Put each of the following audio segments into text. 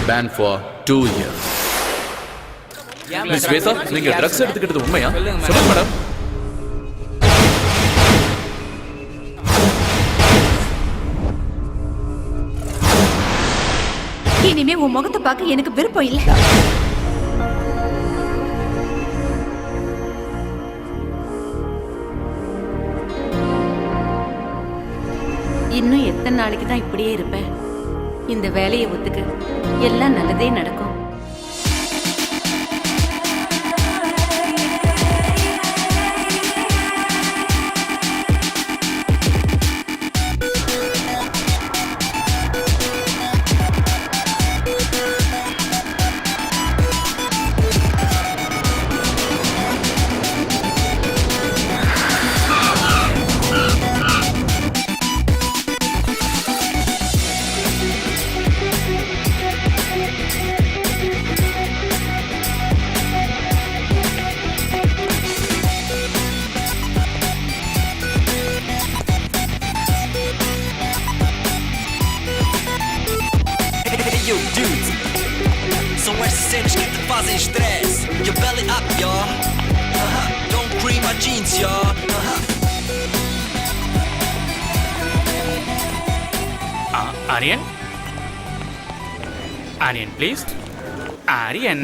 Banned for 2 years. Miss Sweta, நீங்க drugs எடுத்துக்கிட்டது உண்மையா? சொல்லுங்க மேடம். இனிமே உன் முகத்தை பார்க்க எனக்கு விருப்பம் இல்ல. இன்னும் எத்தனை நாளைக்கு தான் இப்படியே இருப்பேன்? இந்த வேலையை ஒத்துக்கு, எல்லாம் நல்லதே நடக்கும். Yo, dudes, são estas cenas que te fazem stress. Your belly up, y'all. Don't cream my jeans, y'all. Aryan? Aryan, please. Aryan.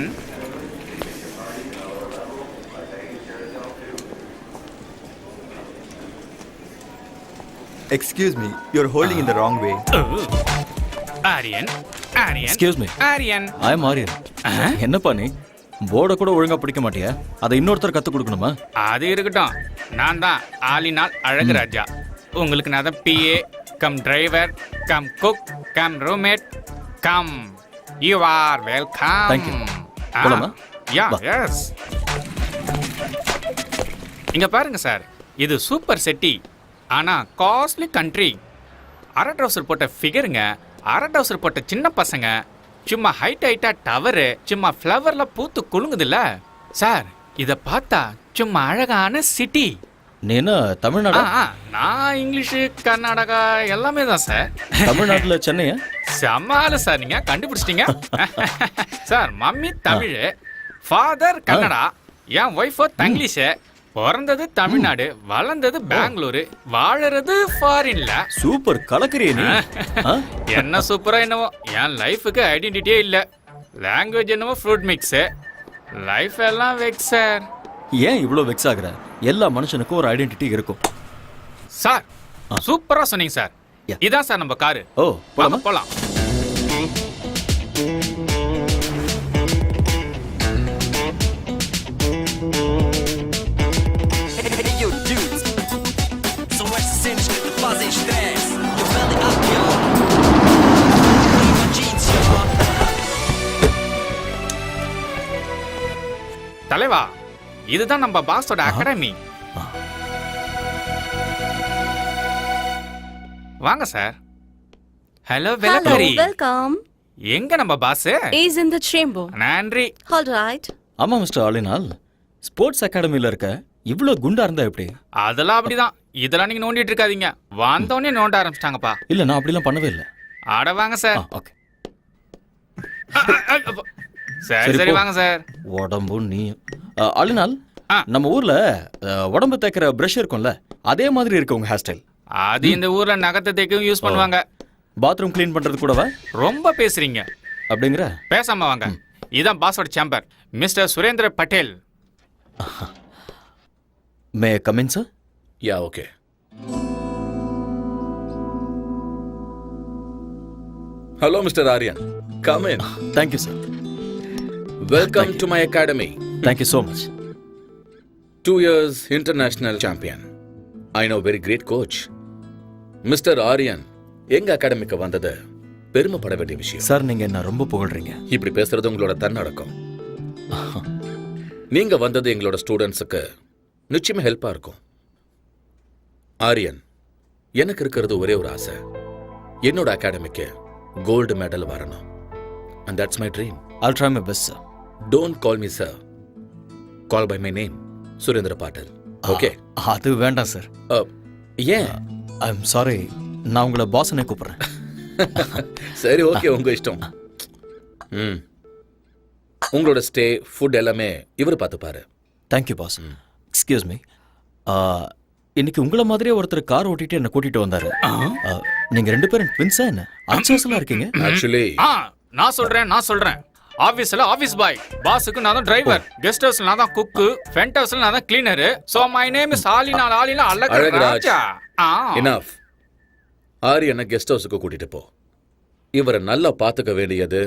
Excuse me, you're holding in the wrong way. Aryan. Aryan. Excuse me. Aryan. I am Aryan. என்னப்பா நீ போர்டை கூட ஒழுங்கா பிடிக்க மாட்டியா? அதை இன்னொருத்தர் கத்து கொடுக்கணுமா? அது இருக்கட்டும். நான் தான் ஆலினால் அழகு ராஜா. உங்களுக்கு நான் தான் PA cum driver come cook come roommate come. You are welcome. Thank you. போலாமா? யா, வா. எஸ். இங்க பாருங்க சார், இது சூப்பர் செட்டி. ஆனா காஸ்ட்லி கண்ட்ரி. அரை ட்ரவுசர் போட்ட ஃபிகருங்க, அரை ட்ரவுசர் போட்ட சின்ன பசங்க, சும்மா ஹைட்டா டவரு, சும்மா ஃப்ளவர்ல பூத்து குலுங்குதுல்ல சார். இத பார்த்தா சும்மா அழகான சிட்டி. நீ என்ன தமிழ்நாடா? நான் இங்கிலீஷு கர்நாடகா எல்லாமே தான் சார். தமிழ்நாட்டுல சென்னையா? சமாளு சார், நீங்க கண்டுபிடிச்சிட்டீங்க sir. Mummy Tamil, father Kannada, என் ஒய்ஃபோ தங்கிலீஷு. பிறந்தது தமிழ்நாடு, வளர்ந்தது பெங்களூரு, வாழறது ஃபாரின்ல. சூப்பர், கலக்குறியே நீ. என்ன சூப்பரா என்னவோ, என் லைஃபுக்கு ஐடென்டிட்டியே இல்ல. லாங்குவேஜ் என்னவோ ஃப்ரூட் மிக்ஸ், லைஃப் எல்லாம் வெக்ஸ் சார். ஏன் இவ்வளோ வெக்ஸ் ஆகுற? எல்லா மனுஷனுக்கும் ஒரு ஐடென்டிட்டி இருக்கும் சார். சூப்பரா சொன்னீங்க சார். Yeah. இதான் சார் நம்ம காரு. ஓ, போலாமா? போலாம். Yo, dudes, são estas cenas que te fazem stress. Your belly up, y'all. Cream my jeans, y'all. தலைவா, இதுதான் நம்ம பாஸோட அகாடமி. வாங்க சார். ஹலோ வெலக்கரி. வெல்கம். எங்க நம்ம boss? Is in the chamber. நன்றி. All right. ஆமா மிஸ்டர் ஆலினால், ஸ்போர்ட்ஸ் அகாடமில இருக்க இவ்வளோ குண்டா இருந்தா எப்படி? அதெல்லாம் அப்படிதான். இதெல்லாம் நீங்க நோண்டிட்டு இருக்காதீங்க. வந்தோடனே நோண்ட ஆரம்பிச்சிட்டாங்கப்பா. இல்ல, நான் அப்படிலாம் பண்ணவே இல்லை. ஆட வாங்க சார். ஓகே. சரி சரி, வாங்க சார். உடம்பு நீ ஆலினால், நம்ம ஊர்ல உடம்பு தேக்கிற பிரஷ் இருக்கும்ல, அதே மாதிரி இருக்கு உங்க ஹேர் ஸ்டைல். அது இந்த ஊர்ல நகத்தை தேக்கவும் யூஸ் பண்ணுவாங்க. பாத்ரூம் க்ளீன் பண்றது கூடவா? ரொம்ப பேசுறீங்க. அப்படிங்கிற? பேசாம வாங்க. இதான் பாஸோட chamber, mister Surendra Patel. May come in sir? Yeah, okay. Hello mister Aryan, come in. Thank you sir. Welcome to my academy. Thank you so much. 2 years international champion. I know very great coach. Mister Aryan எங்க அகாடமிக்கு வந்தது பெருமைப்பட வேண்டிய விஷயம். Sir, நீங்க என்ன ரொம்ப புகழ்றீங்க. இப்படி பேசுறது உங்களோட தன்னடக்கம். நீங்க வந்தது எங்களோட ஸ்டூடெண்ட்ஸுக்கு நிச்சயமா ஹெல்ப்பா இருக்கும். ஆரியன், எனக்கு இருக்கிறது ஒரே ஒரு ஆசை, என்னோட அகாடமிக்கு கோல்டு மெடல் வரணும். And that's my dream. I'll try my best, sir. Don't call me sir. Call by my name, Surendra bottle. Okay? அது வேண்டாம் சார். ஏன்? ஐம் சாரி, நான் உங்களை பாஸ்னே கூப்பிடுறேன். சரி, ஓகே, உங்க இஷ்டம். உங்களோட ஸ்டே, ஃபுட் எல்லாமே இவர் பார்த்துப்பாரு. Thank you boss. எக்ஸ்கியூஸ் மீ, இன்னைக்கு உங்களை மாதிரியே ஒருத்தர் கார் ஓட்டிட்டு என்ன கூட்டிட்டு வந்தாரு. நீங்க 2 பேரும் ட்வின்ஸா என்ன? அன்சோசலா இருக்கீங்க. ஆக்சுவலி நான் சொல்றேன். ஆபீஸ்ல ஆபீஸ் பாய், பாஸுக்கு நான் தான் டிரைவர், கெஸ்ட் ஹவுஸ்ல நான் தான் குக்கு, ஃப்ரண்ட் ஹவுஸ்ல நான் தான் cleaner. So my name is Alina Azhagaraja. Enough. ஆரியனை கெஸ்ட் ஹவுஸுக்கு கூட்டிட்டு போ. இவரை நல்லா பார்த்துக்க வேண்டியது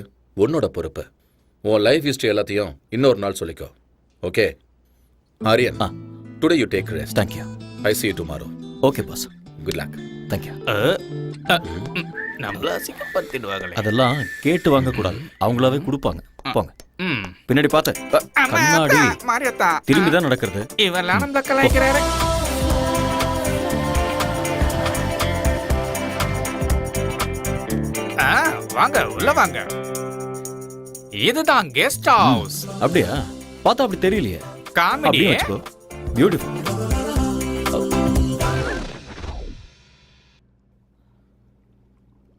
உன்னோட பொறுப்பு. உன் லைஃப் ஹிஸ்டரி எல்லாத்தையும் இன்னொரு நாள் சொல்லிக்கோ. Okay Aryan, today you take rest. Thank you. I see you tomorrow. Okay boss. Good luck. Thank you. நம்மள அசிங்கப்படுத்திடுவாங்களே. அதெல்லாம் கேட்டு வாங்க கூடாது, அவங்களாவே கொடுப்பாங்க. போங்க. பின்னாடி பார்த்து கண்ணாடி மாரியத்தா திரும்பி தான் நடக்கிறது. இவெல்லாம் நம்ம கலாய்க்கிறாரு. வாங்க, உள்ள வாங்க. இதுதான் கெஸ்ட் ஹவுஸ். அப்படியா? பார்த்தா அப்படி தெரியலையே. காமெடி. அப்படியே வச்சுக்கோ. பியூட்டிஃபுல்.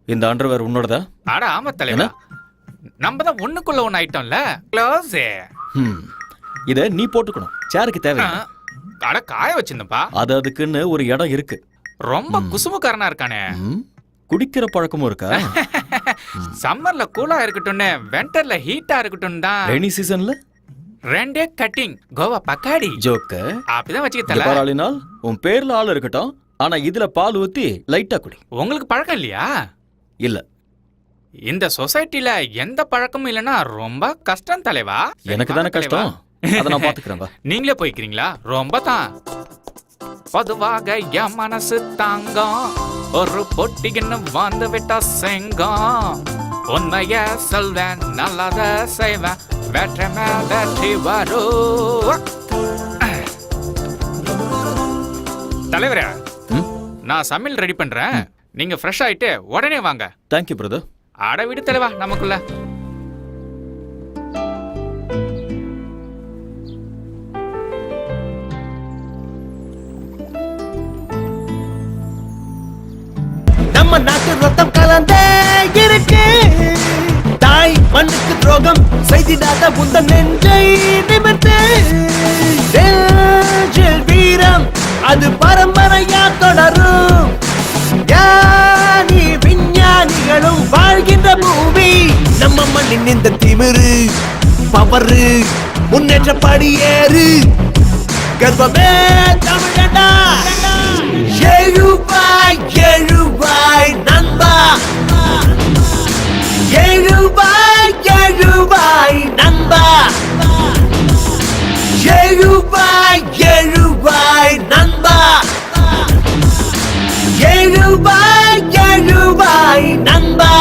இந்த அண்டர்வேர் உன்னோடதா? அட ஆமா தலைவா, நம்ம தான் ஒண்ணுக்குள்ள ஒண்ணு ஐட்டம்ல. க்ளோஸ். இத நீ போட்டுக்கணும், சேருக்கு தேவை. அட காய வச்சிருந்தப்பா. அது அதுக்குன்னு ஒரு இடம் இருக்கு. ரொம்ப குசுமுக்காரனா இருக்கானே. குடிக்கிற பழக்கமும் இருக்கா? சம்மர்ல கூலா இருக்கட்டும்னு, விண்டர்ல ஹீட்டா இருக்கட்டும் தான். ரெய்னி சீசன்ல 2 கட்டிங் கோவா பக்காடி ஜோக்க அப்படிதான் வச்சுக்கிட்டல. பாராளினால் உன் பேர்ல ஆள் இருக்கட்டும், ஆனா இதுல பால் ஊத்தி லைட்டா குடி. உங்களுக்கு பழக்கம் இல்லையா? இல்ல, இந்த சொசைட்டில எந்த பழக்கமும் இல்லனா ரொம்ப கஷ்டம் தலைவா. எனக்கு தானே கஷ்டம், அத நான் பாத்துக்கறேன். நீங்களே போய்க்கிறீங்களா? ரொம்ப தான். பொதுவாக என் மனசு தாங்கம், ஒரு பொட்டின்னு வந்து விட்டா செங்கம். உண்மைய சொல்வேன், நல்லத செய்வேன், வெற்றி மேல் வெற்றி வரும். தலைவரே, நான் சமையல் ரெடி பண்றேன், நீங்க ஃப்ரெஷ் ஆயிட்டு உடனே வாங்க. Thank you brother. அட விடு தலைவா, நமக்குள்ள நம்ம நாட்டு ரத்தம் கலந்தே இருக்கு. தாய் மண்ணுக்கு துரோகம் செய்திடாத உந்தன் நெஞ்சை நிமிர்த்து. நெஞ்சில் வீரம் அது பரம்பரையா தொடரும். ஞானி விஞ்ஞானிகளும் வாழ்கின்ற பூமி நம்ம மண்ணின் இந்த திமிரு பவரு முன்னேற்ற படியேறு. கர்ப்பமே தமிழடா. எழுவாய் எழுவாய் நண்பா, எழுவாய் எழுவாய் நண்பா, எழுவாய் எழுவாய் நண்பா, எழுவாய் எழுவாய் நண்பா.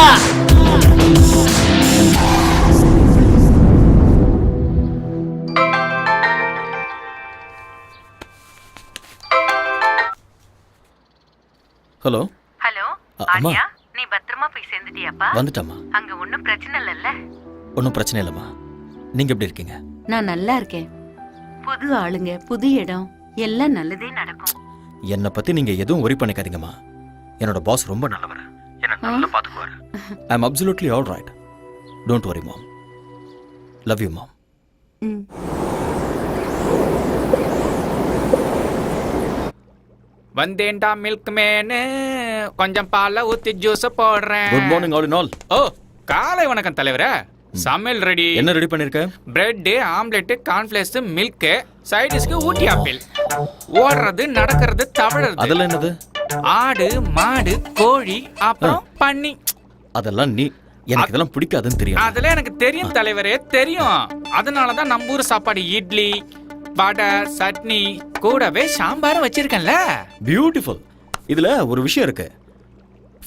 ஹலோ. ஹலோ அம்மா. ஆரியா, நீ பத்திரமா போய் சேர்ந்துட்டியாப்பா? வந்துட்டம்மா. அங்க ஒண்ணும் பிரச்சனை இல்லல்ல? ஒன்றும் பிரச்சனை இல்லைம்மா. நீங்க எப்படி இருக்கீங்க? நான் நல்லா இருக்கேன். புது ஆளுங்க, புது இடம், எல்லாம் நல்லதே நடக்கும். என்னை பத்தி நீங்க எதுவும் worry பண்ணிக்காதீங்கம்மா. என்னோட பாஸ் ரொம்ப நல்லவர், என்ன நல்லா பாத்துக்குவாரு. I am absolutely all right. Don't worry mom. Love you mom. வந்தேன்டா மில்க் மேனு, கொஞ்சம் பாலை ஊத்தி ஜூஸ் போடுறேன். Good morning all in all. Oh, காலை வணக்கம் தலைவரே. சமையல் ரெடி. என்ன ரெடி பண்ணிருக்க? Bread, omelette, cornflakes, milk, side டிஷ்க்கு ஊட்டி ஆப்பிள். ஓடுறது, நடக்கிறது, தவழறது. அதெல்லாம் என்னது? ஆடு, மாடு, கோழி, அப்புறம் பன்னி. அதெல்லாம் நீ எனக்கு இதெல்லாம் பிடிக்காதுன்னு தெரியும். அதெல்லாம் எனக்கு தெரியும் தலைவரே, தெரியும். அதனாலதான் நம்ம ஊர் சாப்பாடு இட்லி, வடை, சட்னி, கூடவே சாம்பாரும் வச்சிருக்கேன்ல. பியூட்டிஃபுல். இதுல ஒரு விஷயம் இருக்கு.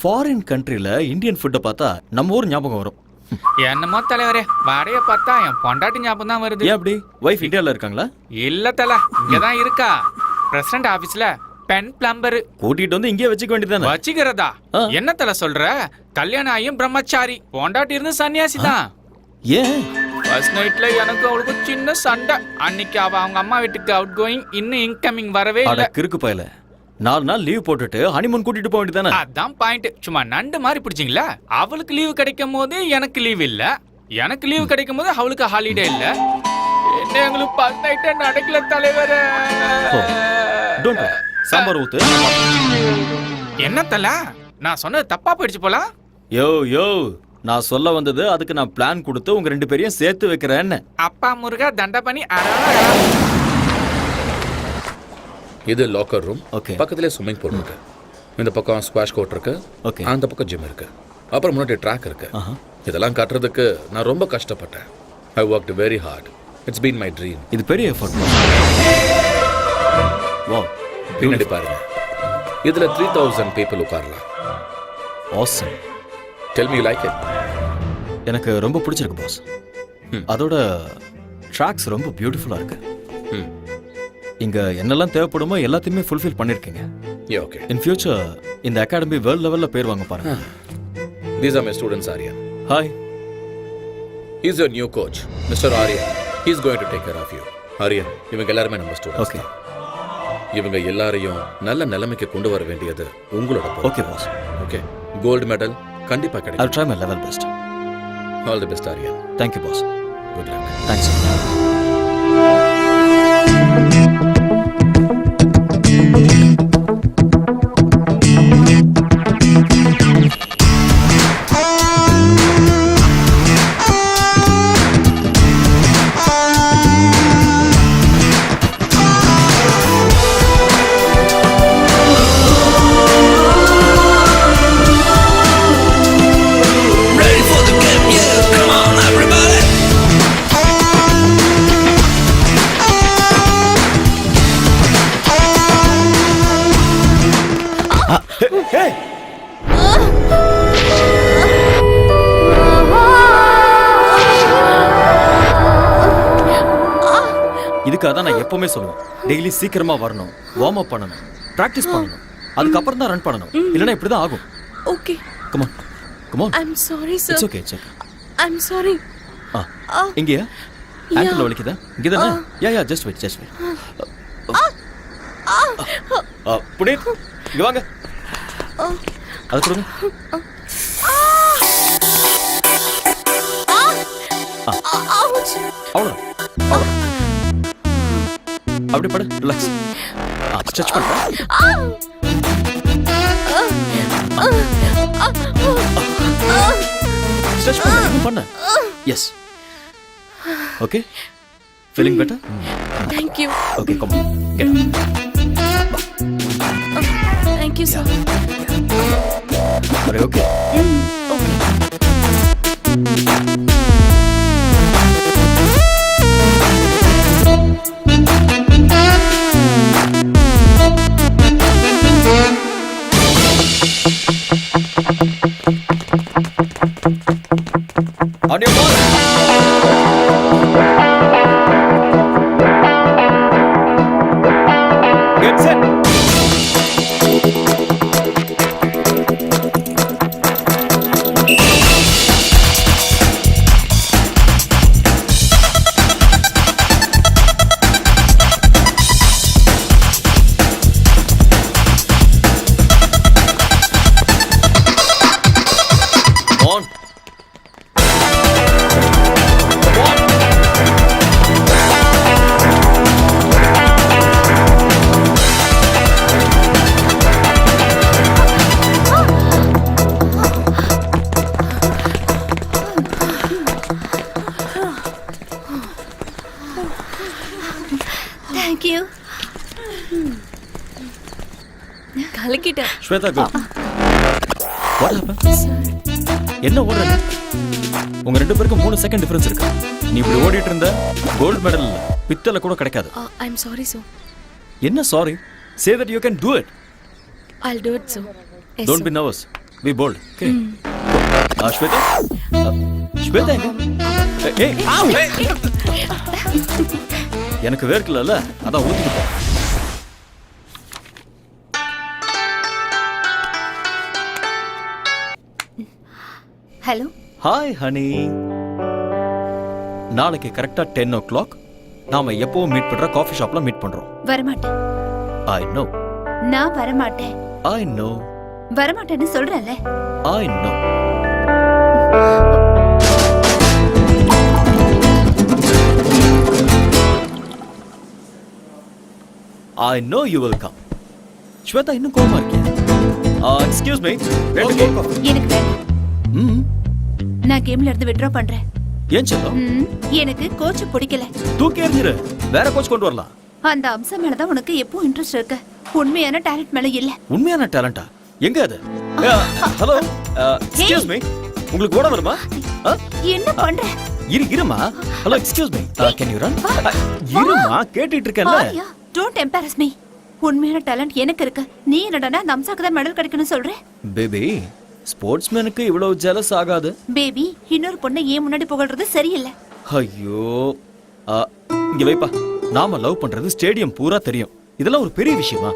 ஃபாரின் கண்ட்ரில இந்தியன் ஃபுட்டை பார்த்தா நம்ம ஊர் ஞாபகம் வரும். என்னமோ தலைவரே வாடைய பார்த்தா என் பொண்டாட்டி ஞாபகம் தான் வருது. ஏன் அப்படி? வைஃப் இந்தியாவில் இருக்காங்களா? இல்ல தல, இங்கதான் இருக்கா. பிரசிடண்ட் ஆபீஸ்ல பென் பிளம்பர். கூட்டிட்டு வந்து இங்கே வச்சுக்க வேண்டியதானே? வச்சுக்கிறதா? ஆ. என்ன தல சொல்ற? கல்யாணம் ஆகியும் பிரம்மச்சாரி, பொண்டாட்டி இருந்து சன்னியாசி தான். ஏன்? ஃபர்ஸ்ட் நைட்ல எனக்கு அவளுக்கு சின்ன சண்டை. அன்னைக்கு அவ அவங்க அம்மா வீட்டுக்கு அவுட் கோயிங், இன்னும் இன்கமிங் வரவே அட இல்ல. கிறுக்கு பயல, 4 நாள் லீவ் போட்டுட்டு ஹனிமூன் கூட்டிட்டு போக வேண்டியதானே? அதான் பாயிண்ட். சும்மா நண்டு மாதிரி பிடிச்சிங்களா? அவளுக்கு லீவு கிடைக்கும் போது எனக்கு லீவ் இல்ல, எனக்கு லீவு கிடைக்கும் போது அவளுக்கு ஹாலிடே இல்ல. என்ன எங்களுக்கு ஃபர்ஸ்ட் நைட்டே நடக்கல தலைவரே. டோன்ட் வரி, சாம்பார் ஊத்து. என்ன தல, நான் சொன்னது தப்பா போயிடுச்சு போல. யோ யோ, நான் சொல்ல வந்தது அதுக்கு நான் பிளான் கொடுத்து உங்க 2 பேரையும் சேர்த்து வைக்கிறேன்னு. அப்பா முருகா தண்டபணி. இது லாக்கர் ரூம். Okay. பக்கத்துலேயே ஸ்விம்மிங் பூல் இருக்கு. இந்த பக்கம் ஸ்குவாஷ் கோர்ட் இருக்கு. Okay. அந்த பக்கம் ஜிம் இருக்கு. அப்புறம் முன்னாடி ட்ராக் இருக்கு. இதெல்லாம் கட்டுறதுக்கு நான் ரொம்ப கஷ்டப்பட்டேன். ஐ worked very hard. It's been my dream. இது பெரிய எஃபர்ட். வாவ், பின்னாடி பாருங்க. இதுல 3000 people உட்காரலாம். Awesome. Tell me you like it? எனக்கு ரொம்ப பிடிச்சிருக்கு பாஸ். அதோட ட்ராக்ஸ் ரொம்ப பியூட்டிஃபுல்லா இருக்கு. இங்க என்னெல்லாம் தேவைப்படுமோ எல்லாத்தையுமே ஃபுல்ஃபில் பண்ணிருக்கீங்க. Yeah, okay. இன் ஃபியூச்சர் இந்த அகாடமி வேர்ல்ட் லெவல்ல பேர் வாங்க பாருங்க. These are my students, Aryan. Hi. He's your new coach, Mr. Aryan. He's going to take care of you. Aryan, இவங்க எல்லாருமே நம்ம ஸ்டூடண்ட்ஸ். ஓகே. இவங்க எல்லாரையும் நல்ல நிலைமைக்கு கொண்டு வர வேண்டியது உங்களோட பொறுப்பு. Okay boss. Okay. Gold medal கண்டிப்பா I'll கிடைக்கும். try my level best. All the best, Aryan. Thank you boss. Good luck. Thanks. Ready for the game, yeah, come on everybody. இதுக்காக தான் நான் எப்பவுமே சொல்லுவேன், டெய்லி சீக்கிரமா வரணும், வார்ம் அப் பண்ணணும், பிராக்டிஸ் பண்ணணும், அதுக்கப்புறம் தான் ரன் பண்ணணும். இல்லைன்னா இப்படி தான் ஆகும். Okay. Come on. Come on. I'm sorry, sir. It's okay, it's okay. I'm sorry. இங்கயா? ஆங்கிள் வலிக்குதா? இங்க தானே? Yeah just wait, just wait. Puneeth, இங்க வாங்க. அது கொடுங்க. Ouch. அவ்வளோதான், அவ்வளோதான். அப்படி படு, ரிலாக்ஸ். ஸ்ட்ரெச் பண்ணு. ஸ்ட்ரெச் பண்ணு, இன்னும் பண்ணு. Yes. Okay. Feeling better? Thank you. Okay, come on. Get up. Thank you, sir. அரே okay. On your ball. Get set. On. Thank you. கலக்கிட்டேன். Shweta, go. What happened? என்ன ஓடுற? உங்க 2 பேருக்கும் 3 செகண்ட் டிஃபரன்ஸ் இருக்கு. நீ இப்படி ஓடிட்டு இருந்த கோல்ட் மெடல் பித்தளை கூட கிடைக்காது. I'm sorry, sir. என்ன sorry? Say that you can do it. I'll do it, sir. Yes, Don't sir. be nervous. Be bold. Okay. Go. Shweta Shweta எங்க? ஏய், ஆவ், ஏய். எனக்கு வேர்க்கல அதான் ஊத்திக்கிட்டேன். ஹலோ. Hi honey. நாளைக்கு கரெக்டா 10 o'clock நாம எப்பவும் மீட் பண்ற காஃபி ஷாப்ல மீட் பண்றோம். வரமாட்டேன். I know. நான் வரமாட்டேன். I know. வரமாட்டேன்னு சொல்றேன்ல. I know. I know you will come. Shweta இன்னும் கோவமா இருக்கியா? Excuse me. எனக்கு வேண்டாம். ம். நான் கேம்ல இருந்து வித்ட்ரா பண்றேன். ஏன் செல்லம்? எனக்கு கோச் பிடிக்கல. தூக்கி எறிஞ்சிரு. வேற கோச் கொண்டு வரலாம். அந்த அம்சம் மேல தான் உனக்கு எப்போ இன்ட்ரெஸ்ட் இருக்கு. உண்மையான டாலன்ட் மேல இல்ல. உண்மையான டாலண்டா? எங்க அது? ஹலோ. Excuse me. உங்களுக்கு ஓட வருமா? என்ன பண்ற? இருமா. Hello excuse me. Can you run? இருமா கேட்டிட்டு இருக்கேன்ல. Don't embarrass me. உண்மையான டாலன்ட் எனக்கு இருக்கு. நீ என்னடா அந்த அம்சாக்கு தான் மெடல் கிடைக்கணும்னு சொல்ற? பேபி, ஸ்போர்ட்ஸ்மேனுக்கு இவ்வளவு ஜெலஸ் ஆகாது. பேபி, இன்னொரு பொண்ணை ஏன் முன்னாடி புகழ்றது சரியில்லை. ஐயோ, இங்க வைப்பா. நாம லவ் பண்றது ஸ்டேடியம் பூரா தெரியும். இதெல்லாம் ஒரு பெரிய விஷயமா?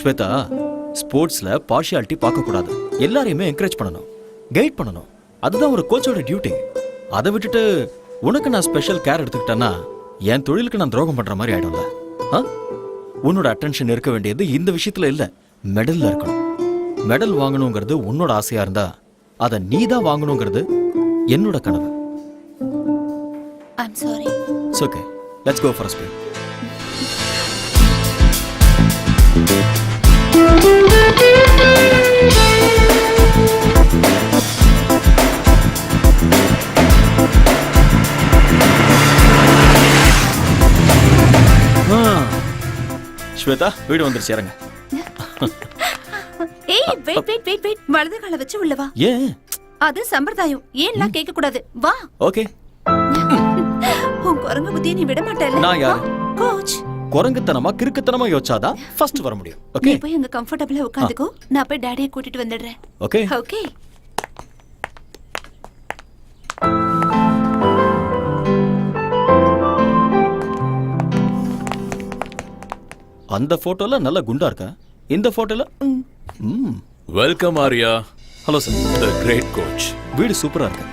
ஸ்வேதா, ஸ்போர்ட்ஸ்ல பார்ஷியாலிட்டி பார்க்க கூடாது. எல்லாரையுமே என்கரேஜ் பண்ணணும், கைட் பண்ணணும். அதுதான் ஒரு கோச்சோட டியூட்டி. அதை விட்டுட்டு உனக்கு நான் ஸ்பெஷல் கேர் எடுத்துக்கிட்டேன்னா என் தொழிலுக்கு நான் துரோகம் பண்ற மாதிரி ஆயிடும்ல. உன்னோட அட்டென்ஷன் இருக்க வேண்டியது இந்த விஷயத்துல இல்ல, மெடல்ல இருக்கணும். மெடல் வாங்கணுங்கிறது உன்னோட ஆசையா இருந்தா அதை நீ தான் வாங்கணுங்கிறது என்னோட கனவு. I'm sorry. It's okay. Let's go for a spin. Shweta, வீடு வந்துருச்சு, இறங்க. ஏய், வெயிட். வலது காலை வச்சு உள்ள வா. ஏன்? அது சம்பிரதாயம். ஏன்லாம் கேட்க கூடாது. வா. ஓகே. உன் குரங்கு புத்தியை நீ விட மாட்டேல்ல. நான் யாரு? கோச். குரங்குத்தனமா கிறுக்குத்தனமா யோசிச்சாதான் ஃபர்ஸ்ட் வர முடியும். நீ ஓகே. போய் அங்க கம்ஃபர்ட்டபிளா உட்கார்ந்துக்கோ. நான் போய் டாடியை கூட்டிட்டு வந்துடுறேன். ஓகே. ஓகே. அந்த போட்டோல நல்ல குண்டா இருக்கா, இந்த போட்டோல welcome Arya. Hello sir. The great coach. வீடு சூப்பரா இருக்கு.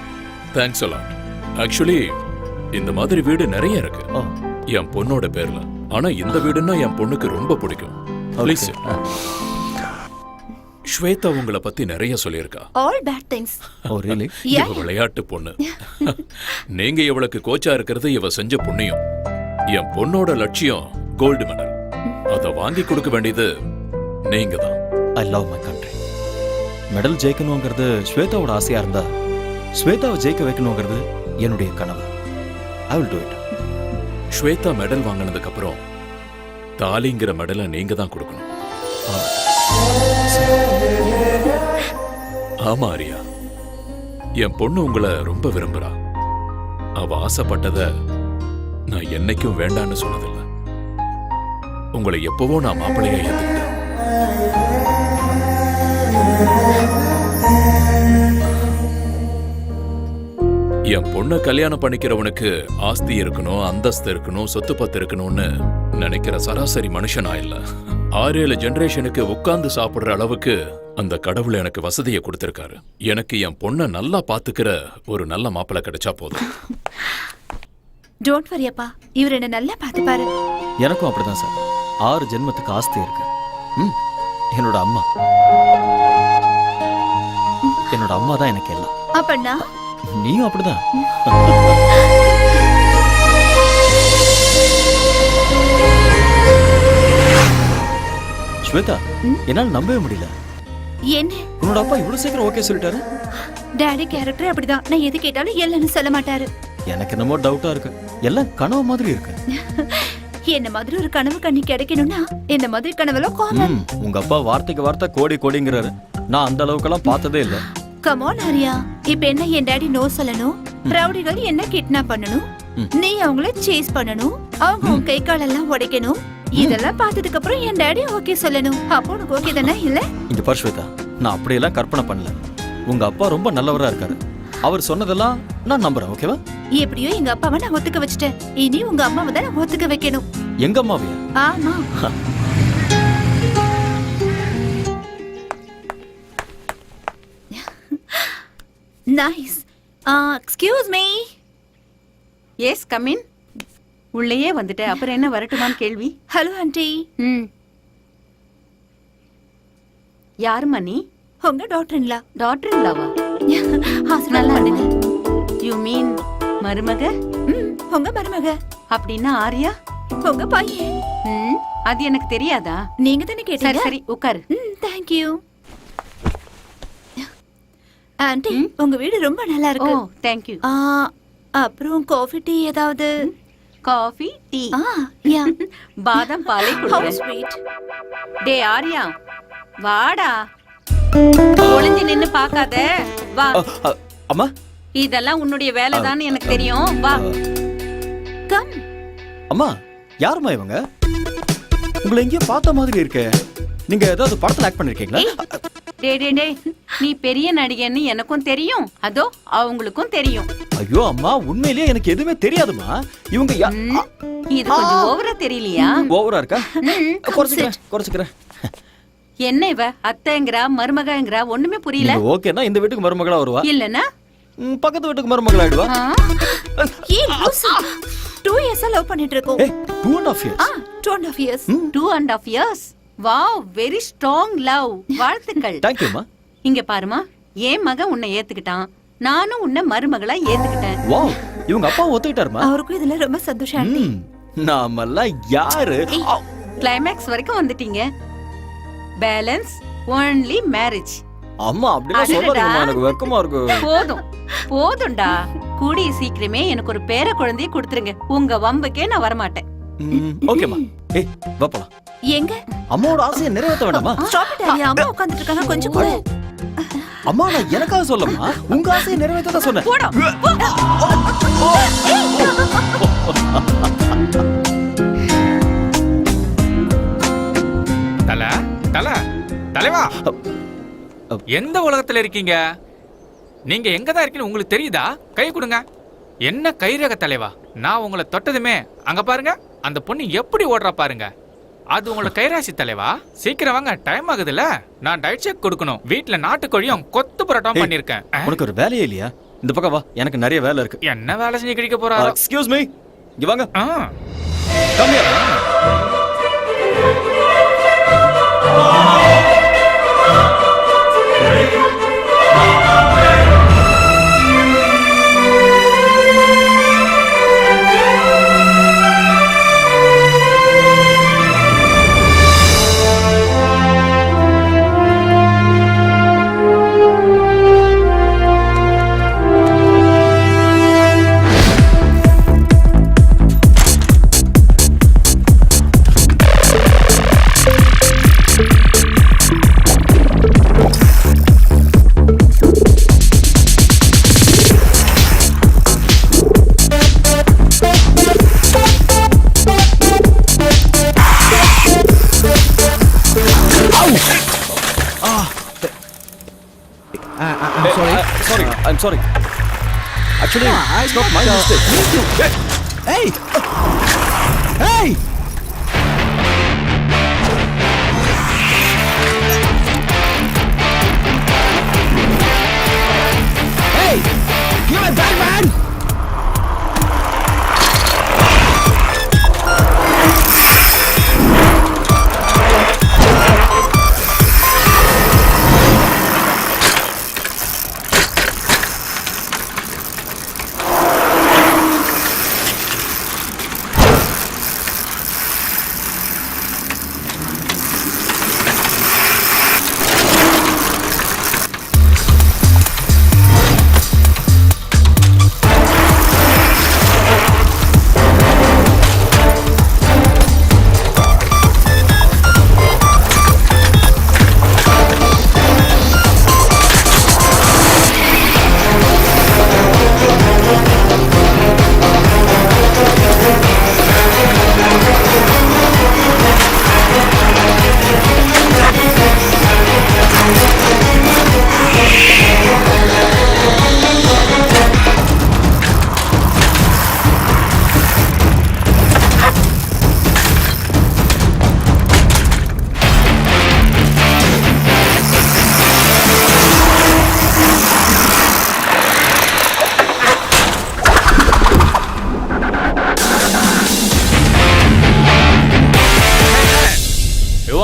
Thanks a lot. ஆக்சுவலி இந்த மாதிரி வீடு நிறைய இருக்கு ஓ, என் பொண்ணோட பேர்ல. ஆனா இந்த வீடுன்னா என் பொண்ணுக்கு ரொம்ப பிடிக்கும். ப்ளீஸ். ஸ்வேதா உங்களை பத்தி நிறைய சொல்லியிருக்கா. All bad things. Oh really? இவ விளையாட்டு பொண்ணு. நீங்க இவளுக்கு கோச்சா இருக்கிறது இவ செஞ்ச புண்ணியம். என் பொண்ணோட லட்சியம் கோல்டு மெடல். அத வாங்கி கொடுக்க வேண்டியது நீங்க தான். I love my country. Medal ஜெயிக்கணுங்கிறது ஸ்வேதாவோட ஆசையா இருந்தா ஸ்வேதாவை ஜெயிக்க வைக்கணுங்கிறது என்னுடைய கனவு. I will do it. Shweta medal வாங்கினதுக்கு அப்புறம் தாலிங்கிற மெடலை நீங்க தான் கொடுக்கணும். ஆமா ஆரியா, என் பொண்ணு உங்களை ரொம்ப விரும்புறா. அவ ஆசைப்பட்டத நான் என்னைக்கும் வேண்டான்னு சொன்னதில்லை. உங்களை எப்பவோ நான் மாப்பிள்ளையா ஏத்துக்கிட்டேன். என் பொண்ணை கல்யாணம் பண்ணிக்கிறவனுக்கு ஆஸ்தி இருக்கணும், அந்தஸ்து இருக்கணும், சொத்து பத்து இருக்கணும்னு நினைக்கிற சராசரி மனுஷனா இல்ல. 6-7 ஜெனரேஷனுக்கு உட்கார்ந்து சாப்பிடுற அளவுக்கு அந்த கடவுள் எனக்கு வசதியை கொடுத்திருக்காரு. எனக்கு என் பொண்ணை நல்லா பாத்துக்கிற ஒரு நல்ல மாப்பிள்ளை கிடைச்சா போதும். டோன்ட் வரி அப்பா, இவர் என்ன நல்லா பாத்துப்பாரு. எனக்கும் அப்படிதான் சார். 6 ஜென்மத்துக்கு ஆஸ்தி இருக்கு. என்னோட அம்மா தான் எனக்கு எல்லாம். அப்பண்ணா நீயும் அப்படிதான். ஸ்வேதா, என்னால நம்பவே முடியல. என்ன? உன்னோட அப்பா இவ்வளவு சீக்கிரம் ஓகே சொல்லிட்டாரு? டாடி கேரக்டர் அப்படிதான். நான் எது கேட்டாலும் இல்லன்னு சொல்ல மாட்டாரு. எனக்கு என்னமோ டவுட்டா இருக்கு. எல்லாம் கனவு மாதிரி இருக்கு. என்ன மாதிரி ஒரு கனவு கண்ணி கிடைக்கணும்னா இந்த மாதிரி கனவுல காமன். உங்க அப்பா வார்த்தைக்கு வார்த்தை கோடி கோடிங்கிறாரு. நான் அந்த அளவுக்கெல்லாம் பார்த்ததே இல்ல. கம் ஆன் ஆரியா, இப்ப என்ன என் டாடி நோ சொல்லணும், ரவுடிகள் என்ன கிட்னாப் பண்ணணும், நீ அவங்கள சேஸ் பண்ணணும், அவங்க உன் கை காலெல்லாம் உடைக்கணும். இதெல்லாம் பார்த்ததுக்கு அப்புறம் என் டாடி ஓகே சொல்லணும். அப்போ உனக்கு ஓகே தானே? இல்ல இங்க பாரு ஸ்வேதா, நான் அப்படியெல்லாம் கற்பனை பண்ணல. உங்க அப்பா ரொம்ப நல்லவரா இருக்காரு. அவர் சொன்னதெல்லாம் நான் நம்புறேன். ஓகேவா? எப்படியோ எங்க அப்பாவை நான் ஒத்துக்க வச்சுட்டேன். இனி உங்க அம்மாவை தான் நான் ஒத்துக்க வைக்கணும். எங்க அம்மாவையா? ஆமா. Nice. Excuse me. Yes come in. உள்ளேயே வந்துட்ட, அப்புறம் என்ன வரட்டுமான்னு கேள்வி? Hello aunty. ம். யாரும்மா நீ? உங்க டாக்டர்ங்களா? டாக்டர் இல்லாவா? நல்லா இருங்க. யூ மீன் மருமக? உங்க மருமக. அப்படின்னா ஆரியா உங்க பையன். அது எனக்கு தெரியாதா? நீங்க தானே சரி கேட்டீங்க. சரி உட்காரு. Thank you. ஆண்டி உங்க வீடு ரொம்ப நல்லா ஓ இருக்கு. Thank you. அப்புறம் காஃபி டீ ஏதாவது? Coffee tea. யா. பாதாம் பாலை How குடுங்க. sweet. டே ஆரியா வாடா. ஒளிஞ்சு நின்னு பார்க்காத, வா. அம்மா, இதெல்லாம் உன்னுடைய வேலைதான்னு எனக்கு தெரியும், வா. கம். அம்மா, யாரும்மா இவங்க? உங்களை எங்கேயோ பார்த்த மாதிரி இருக்கே. நீங்க ஏதாவது படத்துல ஆக்ட் பண்ணிருக்கீங்களா? டே டே டே, நீ பெரிய நடிகன்னு எனக்கும் தெரியும், அதோ அவங்களுக்கும் தெரியும். ஐயோ அம்மா, உண்மையிலேயே எனக்கு எதுவுமே தெரியாதுமா. இவங்க இது கொஞ்சம் ஓவரா தெரியலையா? ஓவரா இருக்கா? குறைச்சுக்கிறேன். என்ன இவ அத்தைங்கிறா மருமகங்கிறா, ஒண்ணுமே புரியல. ஓகேனா இந்த வீட்டுக்கு மருமகளா வருவா, இல்லனா பக்கத்து வீட்டுக்கு மருமகளா ஆயிடுவா. ஏய் லூசு. 2 years லவ் பண்ணிட்டு இருக்கோம். 2.5 years. 2.5 years. 2.5 years. Wow, very strong love. வாழ்த்துக்கள். தேங்க் யூ மா. இங்க பாருமா, என் மகன் உன்னை ஏத்துக்கிட்டான், நானும் உன்னை மருமகளா ஏத்துக்கிட்டேன். வாவ், இவங்க அப்பா ஒத்துக்கிட்டாருமா? அவருக்கும் இதுல ரொம்ப சந்தோஷம் ஆண்டி. நாமெல்லாம் யாரு? கிளைமேக்ஸ் வரைக்கும் வந்துட்டீங்க. Balance only marriage. அம்மா அப்படிலாம் சொல்லாதீங்கம்மா, எனக்கு வெக்கமா இருக்கு. போதும்டா. கூடிய சீக்கிரமே எனக்கு ஒரு பேர குழந்தையை கொடுத்துருங்க. உங்க வம்புக்கே நான் வரமாட்டேன். ஓகேமா. ஏய் வா போலாம். எங்க? அம்மாவோட ஆசையை நிறைவேற்ற வேண்டாமா? Stop it Aarya. அம்மா உட்கார்ந்துட்டு இருக்காங்க, கொஞ்சம் கூட. அம்மா நான் எனக்காக சொல்லமா, உங்க ஆசையை நிறைவேற்ற தான் சொன்னேன். போடா. தலைவா, எந்த உலகத்துல இருக்கீங்க? நீங்க எங்க தான் இருக்கீங்க உங்களுக்கு தெரியுதா? கை கொடுங்க. என்ன கைரக தலைவா, நான் உங்களை தொட்டதுமே அங்க பாருங்க, அந்த பொண்ணு எப்படி ஓடுறா பாருங்க. அது உங்களோட கைராசி தலைவா. சீக்கிரம் வாங்க, டைம் ஆகுதுல்ல. நான் டயட் செக் கொடுக்கணும். வீட்டுல நாட்டுக்கோழியும் கொத்து பரோட்டாவும் பண்ணிருக்கேன். உனக்கு ஒரு வேலையே இல்லையா? இந்த பக்கம் வா, எனக்கு நிறைய வேலை இருக்கு. என்ன வேலை செஞ்சு கிடைக்க போறாரோ? எக்ஸ்கியூஸ் மீ, இங்க வாங்க. Come here. I'm sorry. Actually, it's not my mistake. Hey! Hey! Hey! Give it back, man!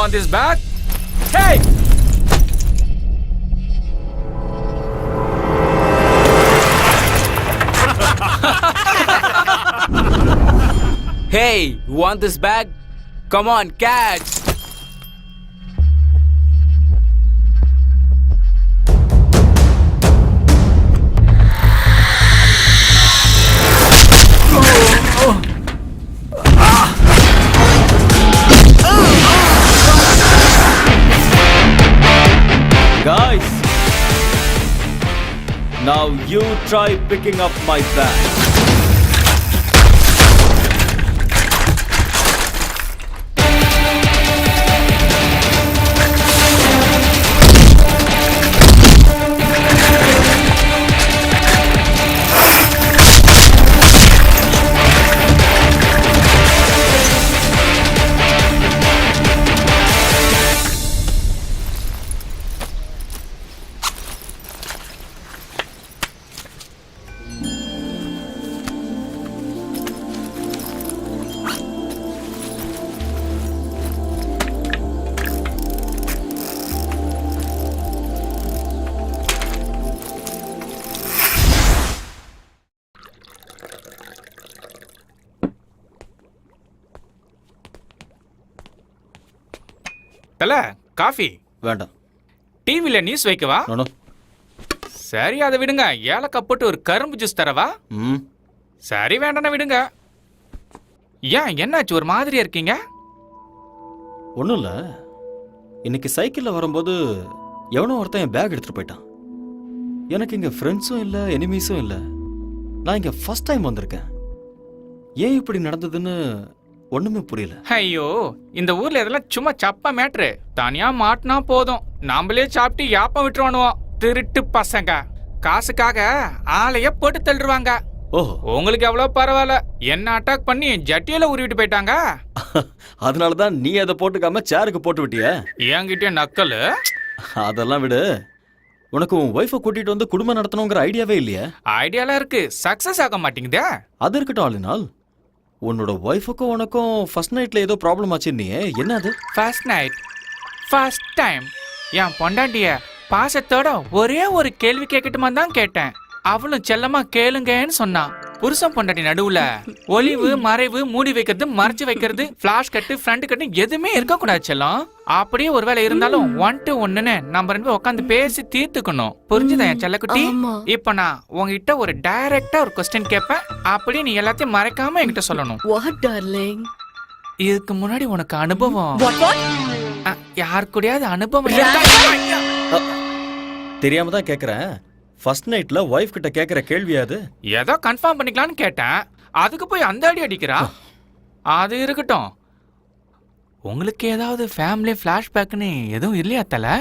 want this bag? Hey! Hey, you want this bag? Come on, catch! Guys, now you try picking up my bag. தல coffee வேண்டாம். டிவில news வைக்கவா? No. சரி அதை விடுங்க. ஏலக்காய் போட்டு ஒரு கரும்பு ஜூஸ் தரவா? ம். சரி வேண்டாம்னா விடுங்க. ஏன் என்னாச்சு ஒரு மாதிரியா இருக்கீங்க? ஒன்றும் இல்லை. இன்னைக்கு சைக்கிளில் வரும்போது எவனோ ஒருத்தன் என் பேக் எடுத்துகிட்டு போயிட்டான். எனக்கு இங்கே ஃப்ரெண்ட்ஸும் இல்லை, எனிமீஸும் இல்லை. நான் இங்கே ஃபர்ஸ்ட் டைம் வந்திருக்கேன். ஏன் இப்படி நடந்ததுன்னு ஒன்றுமே புரியல. ஐயோ, இந்த ஊர்ல இதெல்லாம் சும்மா சப்பா மேட்ரு. தனியா மாட்டினா போதும், நாமளே சாப்பிட்டு யாப்பம் விட்டுருவானுவோம். திருட்டு பசங்க காசுக்காக ஆளைய போட்டு தள்ளுவாங்க. ஓஹோ, உங்களுக்கு எவ்வளவு பரவாயில்ல, என்ன அட்டாக் பண்ணி ஜட்டியில உருவிட்டு போயிட்டாங்க. அதனால தான் நீ அதை போட்டுக்காம சேருக்கு போட்டு விட்டிய. என்கிட்ட நக்கலு. அதெல்லாம் விடு. உனக்கு உன் ஒய்ஃபை கூட்டிட்டு வந்து குடும்பம் நடத்தணுங்கிற ஐடியாவே இல்லையா? ஐடியாலாம் இருக்கு, சக்சஸ் ஆக மாட்டேங்குதே. அது இருக்கட்டும் ஆளுநாள். உன்னோட ஒய்ஃபுக்கும் உனக்கும் ஃபர்ஸ்ட் நைட்ல ஏதோ ப்ராப்ளம் ஆச்சுன்னியே, என்ன அது? ஃபர்ஸ்ட் நைட், ஃபர்ஸ்ட் டைம் என் பொண்டாட்டிய பாசத்தோட ஒரே ஒரு கேள்வி கேட்கட்டுமா தான் கேட்டேன். அவளும் செல்லமா கேளுங்கன்னு சொன்னான். புருஷன் பொண்டாட்டி நடுவுல ஒளிவு மறைவு, மூடி வைக்கிறது, மறைச்சு வைக்கிறது, பிளாஷ் கட்டு, ஃப்ரண்ட் கட்டு எதுவுமே இருக்க கூடாது செல்லம். அப்படியே ஒருவேளை இருந்தாலும் 1 to 1ன்னு நம்ம 2 பேரும் உட்காந்து பேசி தீர்த்துக்கணும். புரிஞ்சுதா என் செல்லக்குட்டி? இப்ப நான் உங்ககிட்ட ஒரு டைரக்டா ஒரு கொஸ்டின் கேட்பேன். அப்படியே நீ எல்லாத்தையும் மறைக்காம என்கிட்ட சொல்லணும். What, darling? இதுக்கு முன்னாடி உனக்கு அனுபவம் யார் கூடயாவது அனுபவம் தெரியாம தான் கேக்குறேன். ஃபர்ஸ்ட் நைட்ல ஒய்ஃப் கிட்ட கேக்குற கேள்வியா அது? ஏதோ கன்ஃபார்ம் பண்ணிக்கலாம்னு கேட்டேன். அதுக்கு போய் அந்த அடி அடிக்கிறா. அது இருக்கட்டும், உங்களுக்கு ஏதாவது ஃபேமிலி ஃபிளாஷ்பேக்னு எதுவும் இல்லையா தல?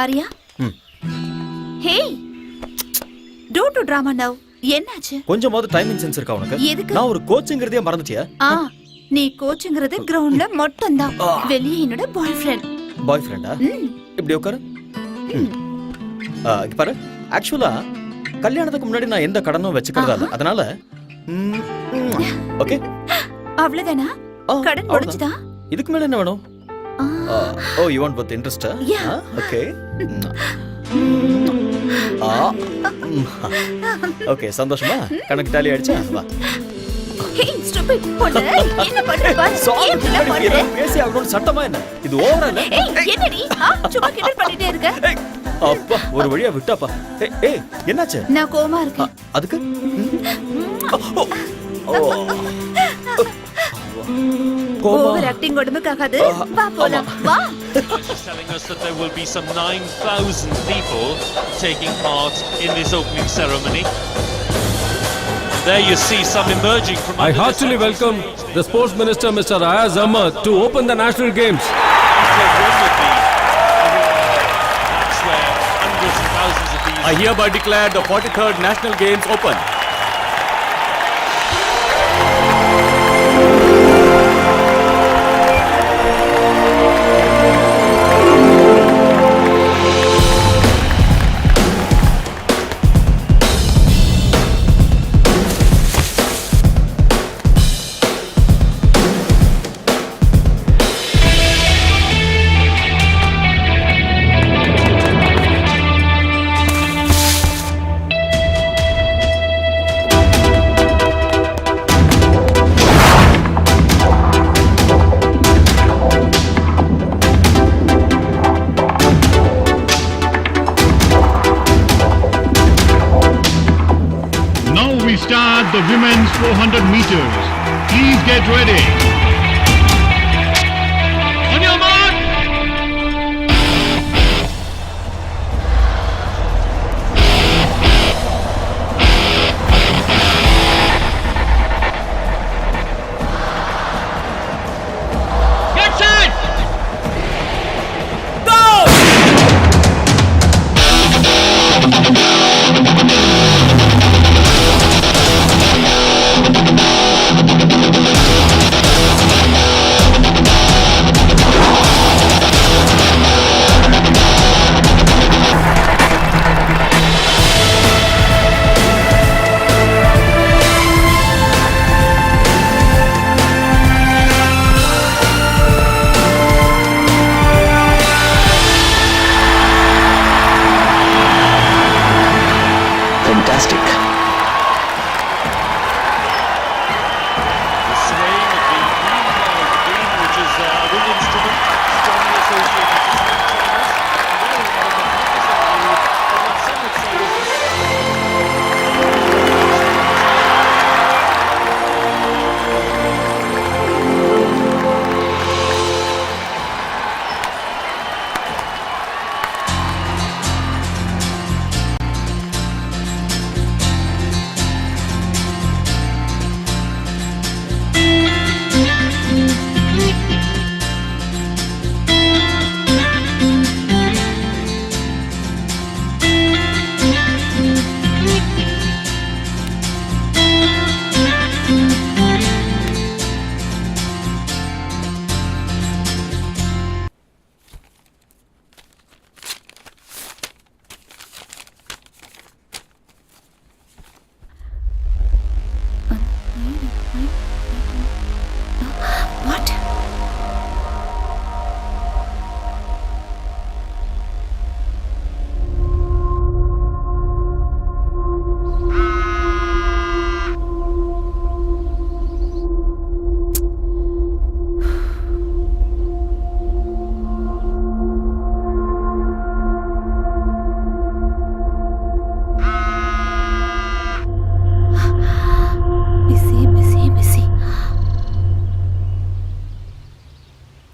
ஆரியா, ஹே, டோன்ட் டு டிராமா நவ். என்னாச்சு? கொஞ்சமாவது டைமிங் சென்ஸ் இருக்கா உனக்கு? எதுக்கு? நான் ஒரு கோச்சுங்கிறதே மறந்துட்டியா? நீ கோச்சுங்கிறது கிரவுண்ட்ல மட்டும் தான். வெளியே என்னோட பாய் ஃப்ரெண்ட். பாய் ஃப்ரெண்டா? இப்படி உட்காரு. இங்க பாரு, ஆக்சுவலா கல்யாணத்துக்கு முன்னாடி நான் எந்த கடனும் வச்சுக்கிறதா இல்ல. அதனால ஓகே, அவ்வளவுதானா? கடன் முடிஞ்சுதா? இதுக்கு மேல என்ன வேணும்? Oh, you want with interest? Okay. Okay, சந்தோஷமா? கணக்கு டாலி ஆயிடுச்சா? வா. ஹே ஸ்டூபிட், பொண்ணு என்ன பண்ற பாரு? என்ன பண்ற? பேசி ஆகணும் சட்டமா என்ன? இது ஓவரா இல்ல? ஏய் என்னடி? சும்மா கிண்டல் பண்ணிட்டே இருக்க. அப்பா, ஒரு வழியா விட்டாப்பா. ஏய் என்னாச்சு? நான் கோவமா இருக்கேன். அதுக்கு ஓவர் ஆக்டிங் உடம்புக்காகாது. வா போலாம். வா. telling us that there will be some 9,000 people taking part in this opening ceremony. There you see some emerging from I heartily welcome the Sports Minister Mr. Ayaz Ahmad to open the National Games. That's where hundreds and thousands of these I hereby declare the 43rd National Games open. 400 meters. Please get ready. On your mark. Get set. Fantastic. The swaying of the green, which is a wind instrument, strongly associated with St. Thomas. Very well done. But what some would say is What? Busy.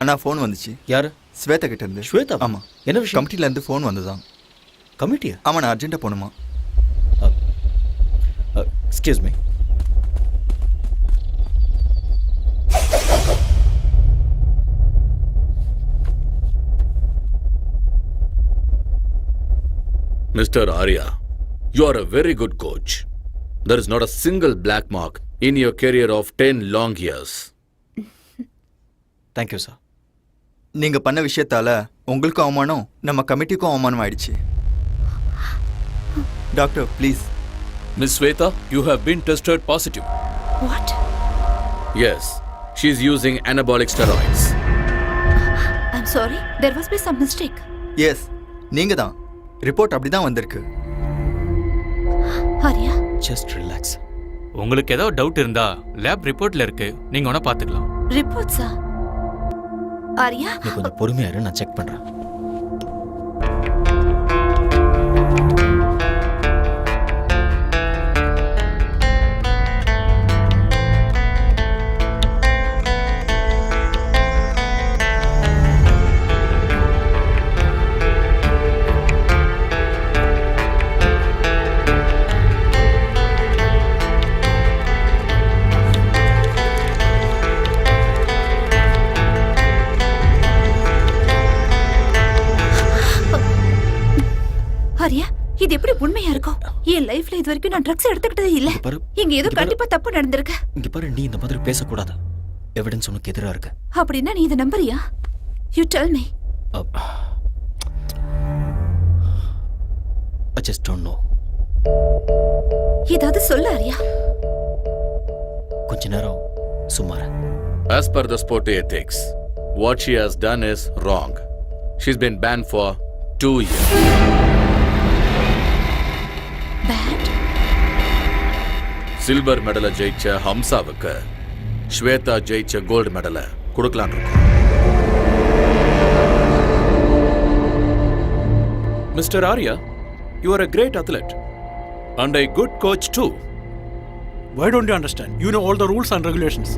Anna phone வந்துச்சு. யாரு? ஸ்வேதா கிட்ட இருந்து. ஸ்வேதா? ஆமா. என்ன விஷயம்? கமிட்டில இருந்து phone வந்ததான். கமிட்டியா? ஆமா, நான் அர்ஜென்ட்டா போணுமா. Excuse me. Mr. Arya, you are a very good coach. There is not a single black mark in your career of 10 long years. Thank you sir. நீங்க பண்ண விஷயத்தால உங்களுக்கும் அவமானம், நம்ம கமிட்டிக்கும் அவமானம் ஆயிடுச்சு. Doctor please. Miss Sweta, you have been tested positive. What? Yes, she is using anabolic steroids. I'm sorry. There must be some mistake. Yes, நீங்க தான். Report அப்படிதான் வந்திருக்கு. Aarya, just relax. உங்களுக்கு ஏதோ டவுட் இருந்தா லேப் ரிப்போர்ட்ல இருக்கு, நீங்க வேணா பாத்துக்கலாம். ரிப்போர்ட்ஸா? ஆரியா, நீ கொஞ்சம் பொறுமையா இரு, நான் செக் பண்றேன். ஆரியா, இது எப்படி உண்மையா இருக்கும்? என் லைஃப்ல இது வரைக்கும் நான் ட்ரக்ஸ் எடுத்துக்கிட்டதே இல்ல. இங்க பாரு, இங்க ஏதோ இங்க பாரு. கண்டிப்பா தப்பு நடந்திருக்கு. இங்க பாரு, நீ இந்த மாதிரி பேசக்கூடாது. எவிடன்ஸ் உனக்கு எதிரா இருக்கு. அப்படின்னா நீ இதை நம்புறியா? You tell me. I just don't know. ஏதாவது சொல்ல ஆரியா. கொஞ்ச நேரம் சும்மா இரு. As per the sport ethics, what she has done is wrong. She's been banned for 2 years. Banned? Silver மெடலை ஜெயிச்ச ஹம்சாவுக்கு ஸ்வேதா ஜெயிச்ச கோல்டு மெடலை கொடுக்கலான் இருக்கோம். Mr. Arya, you are a great athlete and a good coach too. Why don't you understand? You know all the rules and regulations.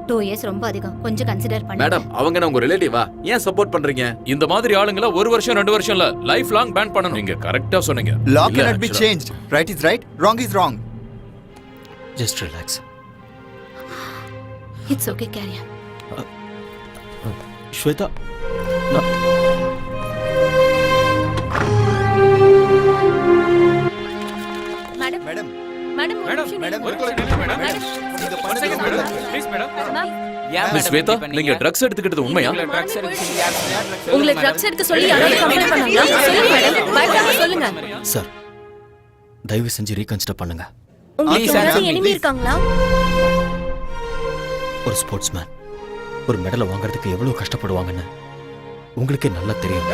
2 years ரொம்ப அதிகம், கொஞ்சம் consider பண்ணுங்க. Madam அவங்க நான் உங்க ரிலேட்டிவா, ஏன் சப்போர்ட் பண்றீங்க? இந்த மாதிரி ஆளுங்கள 1 வருஷம் 2 வருஷம் இல்ல லைஃப் லாங் பேன் பண்ணணும். நீங்க கரெக்ட்டா சொன்னீங்க. Law இல்ல, cannot be actually- changed. Right is right, wrong is wrong. Just relax. It's okay, carry on. Shweta, madam madam madam ஒரு மேடம், நிமிஷம் மேடம், ஒரு நிமிஷம் நில்லுங்க, மேடம். நீங்க One பண்ணது second, ரொம்ப மேடம். தப்பு. Please, madam. ஏன் மிஸ் மேடம் ஸ்வேதா, இப்படி நீங்க பண்ணீங்க? ட்ரக்ஸ் எடுத்துக்கிட்டது உண்மையா? உங்களை drugs எடுக்க சொல்லி யார் சொன்னா? உங்களை சொல்லுங்க, ட்ரக்ஸ் மேடம். எடுக்க சொல்லி யாராவது கம்ப்ளைண்ட் பண்ணாங்களா? சொல்லுங்க மேடம், பயப்படாம சொல்லுங்க. சார் தயவு செஞ்சு ரீகன்சிடர் பண்ணுங்க. உங்களுக்கு Please, யாராவது Anna, enemy please. இருக்காங்களா? ஒரு ஸ்போர்ட்ஸ்மேன் ஒரு மெடலை வாங்குறதுக்கு எவ்வளவு கஷ்டப்படுவாங்கன்னு உங்களுக்கே நல்லா தெரியும்.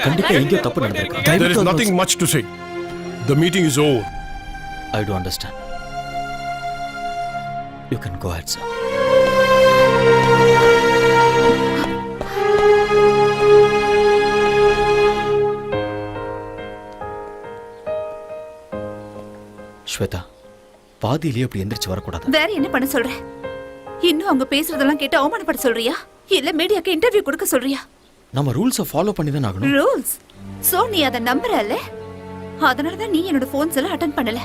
கண்டிப்பா எங்கேயோ தப்பு நடந்திருக்கு. There is nothing much to say. The meeting is over. I do understand. You can go ahead, sir. Shweta, பாதியிலேயே அப்படி எந்திரிச்சு வரக்கூடாது. வேற என்ன பண்ண சொல்ற? இன்னும் அவங்க பேசுறதெல்லாம் கேட்டு அவமானப்பட சொல்றியா? இல்ல மீடியாக்கு இன்டர்வியூ கொடுக்க சொல்றியா? நம்ம ரூல்ஸை ஃபாலோ பண்ணி தான் ஆகணும். ரூல்ஸ். சோ நீ அத நம்புறல்ல? அதனால தான் நீ என்னோட போன்ஸ் எல்லாம் அட்டெண்ட் பண்ணல.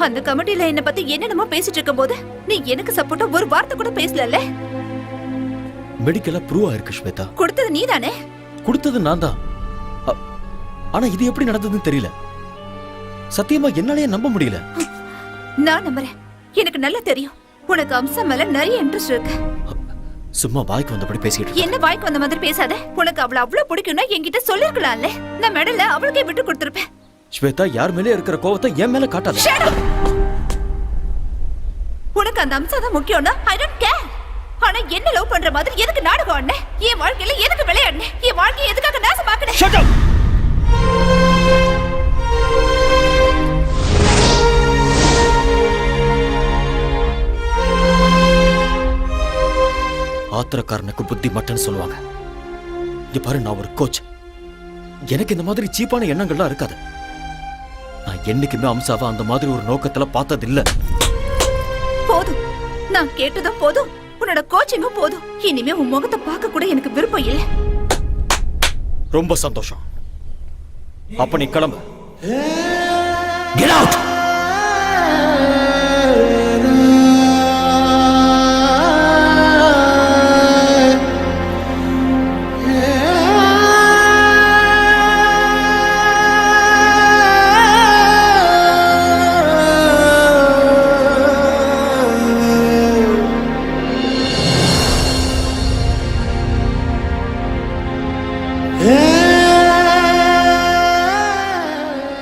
அந்த கமிட்டில என்ன பத்தி என்னென்னமோ பேசிட்டு இருக்கும்போது நீ எனக்கு சப்போர்ட்டா ஒரு வார்த்தை கூட பேசலல்ல? மெடிக்கலா ப்ரூவ் ஆயிருக்கு ஸ்வேதா. கொடுத்தது நீதானே? கொடுத்தது நான் தான். ஆனா இது எப்படி நடந்ததுன்னு தெரியல. சத்தியமா என்னாலயே நம்ப முடியல. நான் நம்புறேன். எனக்கு நல்லா தெரியும் உனக்கு அம்சம் மேல நிறைய இன்ட்ரெஸ்ட் இருக்கு. சும்மா வாய்க்கு வந்தபடி பேசிட்டு இருக்க. என்ன வாய்க்கு வந்த மாதிரி பேசாத. உனக்கு அவள அவ்வளவு பிடிக்கும்னா என்கிட்ட சொல்லிருக்கலாம்ல. நான் மெடல அவளுக்கே விட்டு கொடுத்திருப்பேன். ஸ்வேதா, யார் மேலே இருக்கிற கோவத்தை என் மேல காட்டாத. Shut up! உனக்கு அந்த அம்சம் தான் முக்கியம்னா I don't care. ஆனா என்ன லவ் பண்ற மாதிரி எதுக்கு நாடகம் ஆடுன? என் வாழ்க்கையில எதுக்கு விளையாடுன? என் வாழ்க்கையை எதுக்காக நாசமாக்குன? Shut up! ஆத்திரக்காரனுக்கு புத்தி மட்டும் சொல்லுவாங்க. இங்க பாரு, நான் ஒரு கோச். எனக்கு இந்த மாதிரி சீப்பான எண்ணங்கள்லாம் இருக்காது. நான் என்னைக்குமே அம்சாவை அந்த மாதிரி ஒரு நோக்கத்துல பார்த்தது இல்ல. போதும், நான் கேட்டதும் போதும், உன்னோட கோச்சிங்கும் போதும். இனிமே உன் முகத்தை பார்க்க கூட எனக்கு விருப்பம் இல்ல. ரொம்ப சந்தோஷம். அப்ப நீ கிளம்பு. Get out!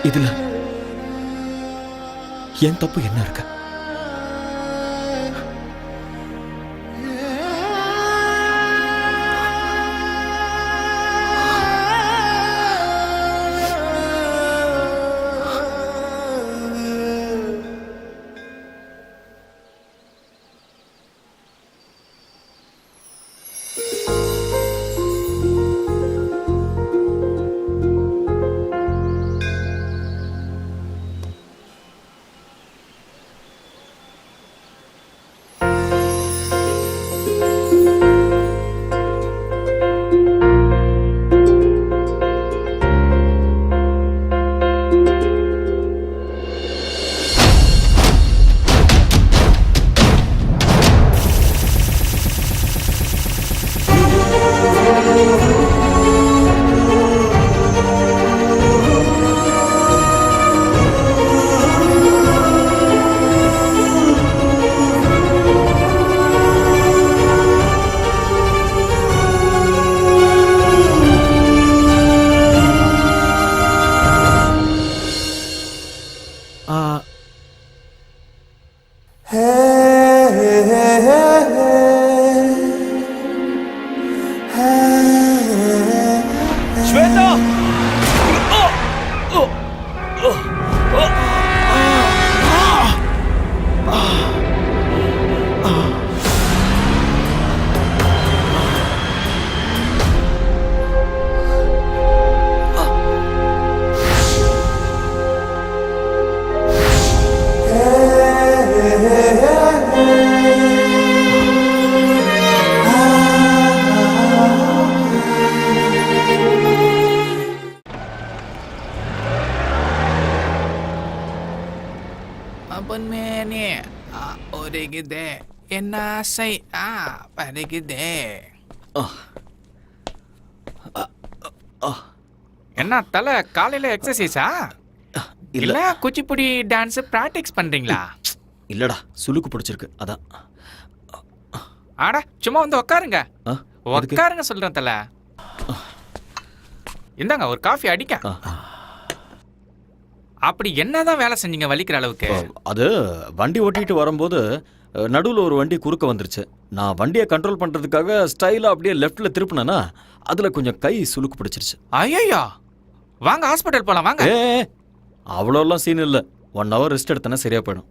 இதுல என் தப்பு என்ன இருக்கு? பொன்மேனே ஒருகுதே என்ன ஆசை பருகுதே. என்ன தலை காலையில எக்ஸசைஸா இல்ல குச்சிப்புடி டான்ஸ் பிராக்டிஸ் பண்றீங்களா? இல்லடா சுளுக்கு பிடிச்சிருக்கு அதான். ஆடா சும்மா வந்து உட்காருங்க. எதுக்கு? உட்காருங்க சொல்றேன் தல. இந்தாங்க ஒரு காஃபி அடிக்க. அப்படி என்னதான் வேலை செஞ்சீங்க வலிக்கிற அளவுக்கு? அது வண்டி ஓட்டிட்டு வரும்போது நடுவில் ஒரு வண்டி குறுக்க வந்துருச்சு. நான் வண்டியை கண்ட்ரோல் பண்றதுக்காக ஸ்டைலா அப்படியே லெஃப்ட்ல திருப்பினேன்னா அதுல கொஞ்சம் கை சுளுக்கு பிடிச்சிருச்சு. ஐயோ வாங்க ஹாஸ்பிட்டல் போலாம் வாங்க. அவ்வளோலாம் சீன் இல்லை. 1 hour ரெஸ்ட் எடுத்தனா சரியா போயிடும்.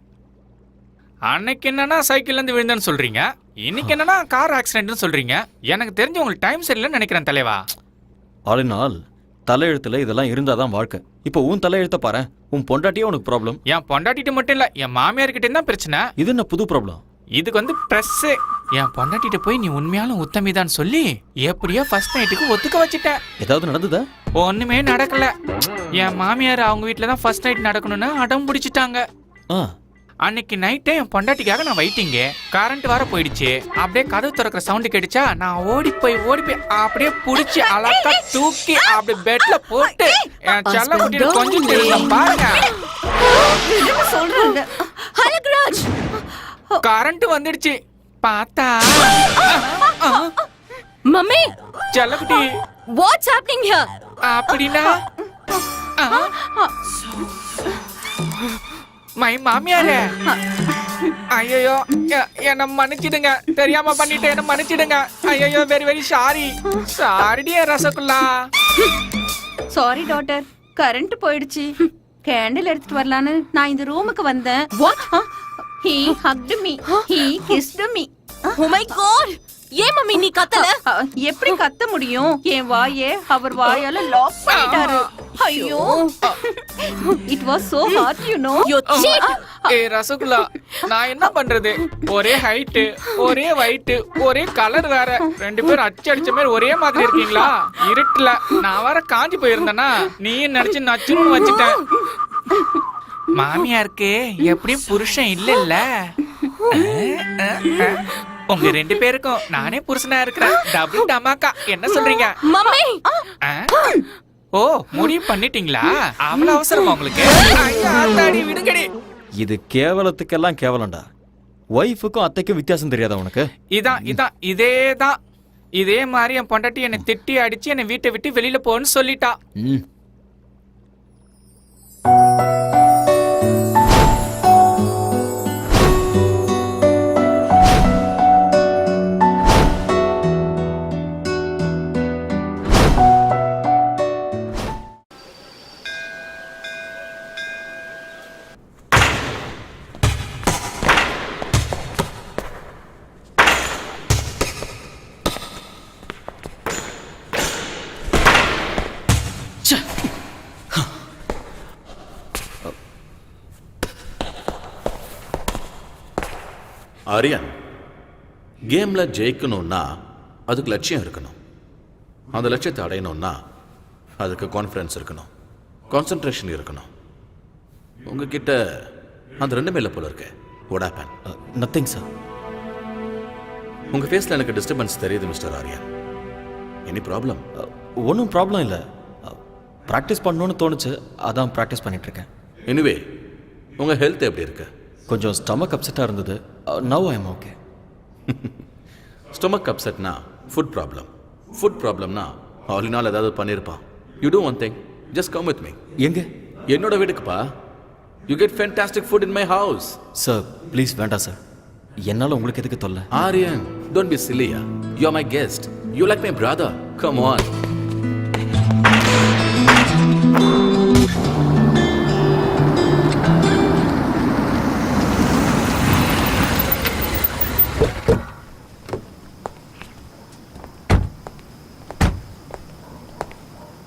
அன்னைக்கு என்னன்னா சைக்கிள்ல இருந்து விழுந்தேன்னு சொல்றீங்க, இன்னைக்கு என்னன்னா கார் ஆக்சிடென்ட்னு சொல்றீங்க. எனக்கு தெரிஞ்சு உங்களுக்கு டைம் சரியில்லைன்னு நினைக்கிறேன் தலைவா. ஆல் இன் ஆல் தலையெழுத்துல இதெல்லாம் இருந்தாதான் வாழ்க்கை. இப்போ உன் தலையெழுத்த பாரு, உன் பொண்டாட்டியே உனக்கு ப்ராப்ளம். என் பொண்டாட்டிட்டு மட்டும் இல்ல, என் மாமியார்கிட்ட தான் பிரச்சனை. இது என்ன புது ப்ராப்ளம்? இதுக்கு வந்து பிரஸ். என் பொண்டாட்டிட்ட போய் நீ உண்மையாலும் உத்தமிதான் சொல்லி எப்படியோ ஃபர்ஸ்ட் நைட்டுக்கு ஒத்துக்க வச்சுட்டேன். ஏதாவது நடந்ததா? ஒண்ணுமே நடக்கல. என் மாமியார் அவங்க வீட்டுல தான் ஃபர்ஸ்ட் நைட் நடக்கணும்னு அடம் பிடிச்சிட்டாங்க. அன்னைக்கு நைட்டே என் பொண்டாட்டிக்காக நான் வெயிட்டிங்க. கரண்ட் வர போயிடுச்சு. அப்படியே கதவு திறக்கிற சவுண்டு கேட்டுச்சா, நான் ஓடி போய் அப்படியே புடிச்சு அழகா தூக்கி அப்படியே பெட்ல போட்டு என் செல்ல குட்டியில கொஞ்சம் தெரியும் பாருங்க. சொல்றாங்க கரண்ட் வந்துடுச்சு. பார்த்தா மம்மி செல்லக்குட்டி வாட்ஸ் ஹேப்பனிங் ஹியர்? அப்படின்னா மை மாமியாரே, ஐயோ என்ன மன்னிச்சிடுங்க, தெரியாம பண்ணிட்டு என்ன மன்னிச்சிடுங்க. ஐயோ வெரி வெரி சாரி. சாரிடியே ரசகுல்லா. சாரி டாட்டர், கரண்ட் போயிடுச்சு. கேண்டில் எடுத்துட்டு வரலான்னு நான் இந்த ரூமுக்கு வந்தேன். He hugged me. He kissed me. Oh my god! ஏன் மம்மி நீ கத்தல? எப்படி கத்த முடியும்? என் வாயே அவர் வாயால லாக் பண்ணிட்டாரு. ஐயோ, it was so hard, you know. You cheat! Rasgulla, நான் என்ன பண்றது? ஒரே ஹைட், ஒரே weight, ஒரே கலர் வேற. 2 பேரும் அடிச்ச மாதிரி ஒரே மாதிரி இருக்கீங்களா? இருட்டுல நான் வேற காஞ்சி போயிருந்தேனா, நீ நினைச்சு நச்சுன்னு வச்சுட்டேன். மாமியாருக்கு எப்படியும் புருஷன் இல்ல. உங்க 2 பேருக்கும் நானே புருஷனா இருக்கிறேன். டபுள் டமாக்கா. என்ன சொல்றீங்க மம்மி? ஓ முடிவு பண்ணிட்டீங்களா? அவ்வளவு அவசரமா உங்களுக்கு? விடுங்கடி. இது கேவலத்துக்கெல்லாம் கேவலம்டா. ஒய்ஃபுக்கும் அத்தைக்கும் வித்தியாசம் தெரியாதா உனக்கு? இதேதான். இதே மாதிரி என் பொண்டாட்டி என்னை திட்டி அடிச்சு என்னை வீட்டை விட்டு வெளியில போன்னு சொல்லிட்டா. ஆரியன், கேம்ல ஜெயிக்கணும்னா அதுக்கு லட்சியம் இருக்கணும். அந்த லட்சியத்தை அடையணும்னா அதுக்கு கான்ஃபிடன்ஸ் இருக்கணும், கான்சென்ட்ரேஷன் இருக்கணும். உங்ககிட்ட அந்த 2மே இல்லை போல இருக்கு. What happen? Nothing sir. உங்க ஃபேஸ்ல எனக்கு டிஸ்டர்பன்ஸ் தெரியுது மிஸ்டர் ஆரியன். Any problem? ஒன்றும் ப்ராப்ளம் இல்லை. ப்ராக்டிஸ் பண்ணணும்னு தோணுச்சு, அதான் ப்ராக்டிஸ் பண்ணிட்டு இருக்கேன். எனிவே, உங்க ஹெல்த் எப்படி இருக்கு? கொஞ்சம் ஸ்டமக் அப்செட்டாக இருந்தது. Now I am okay. Stomach அப்செட்னா ஃபுட் ப்ராப்ளம். ஃபுட் ப்ராப்ளம்னா ஆல் இன் ஆல் ஏதாவது பண்ணியிருப்பான். You do one thing, just come with me. எங்க? என்னோட வீட்டுக்குப்பா. You get fantastic food in my house. Sir please வேண்டாம் சார். என்னால் உங்களுக்கு எதுக்கு தொல்லை? ஆரியன், டோன்ட் பி சில்லியா. You are my guest. You like my brother. Come on.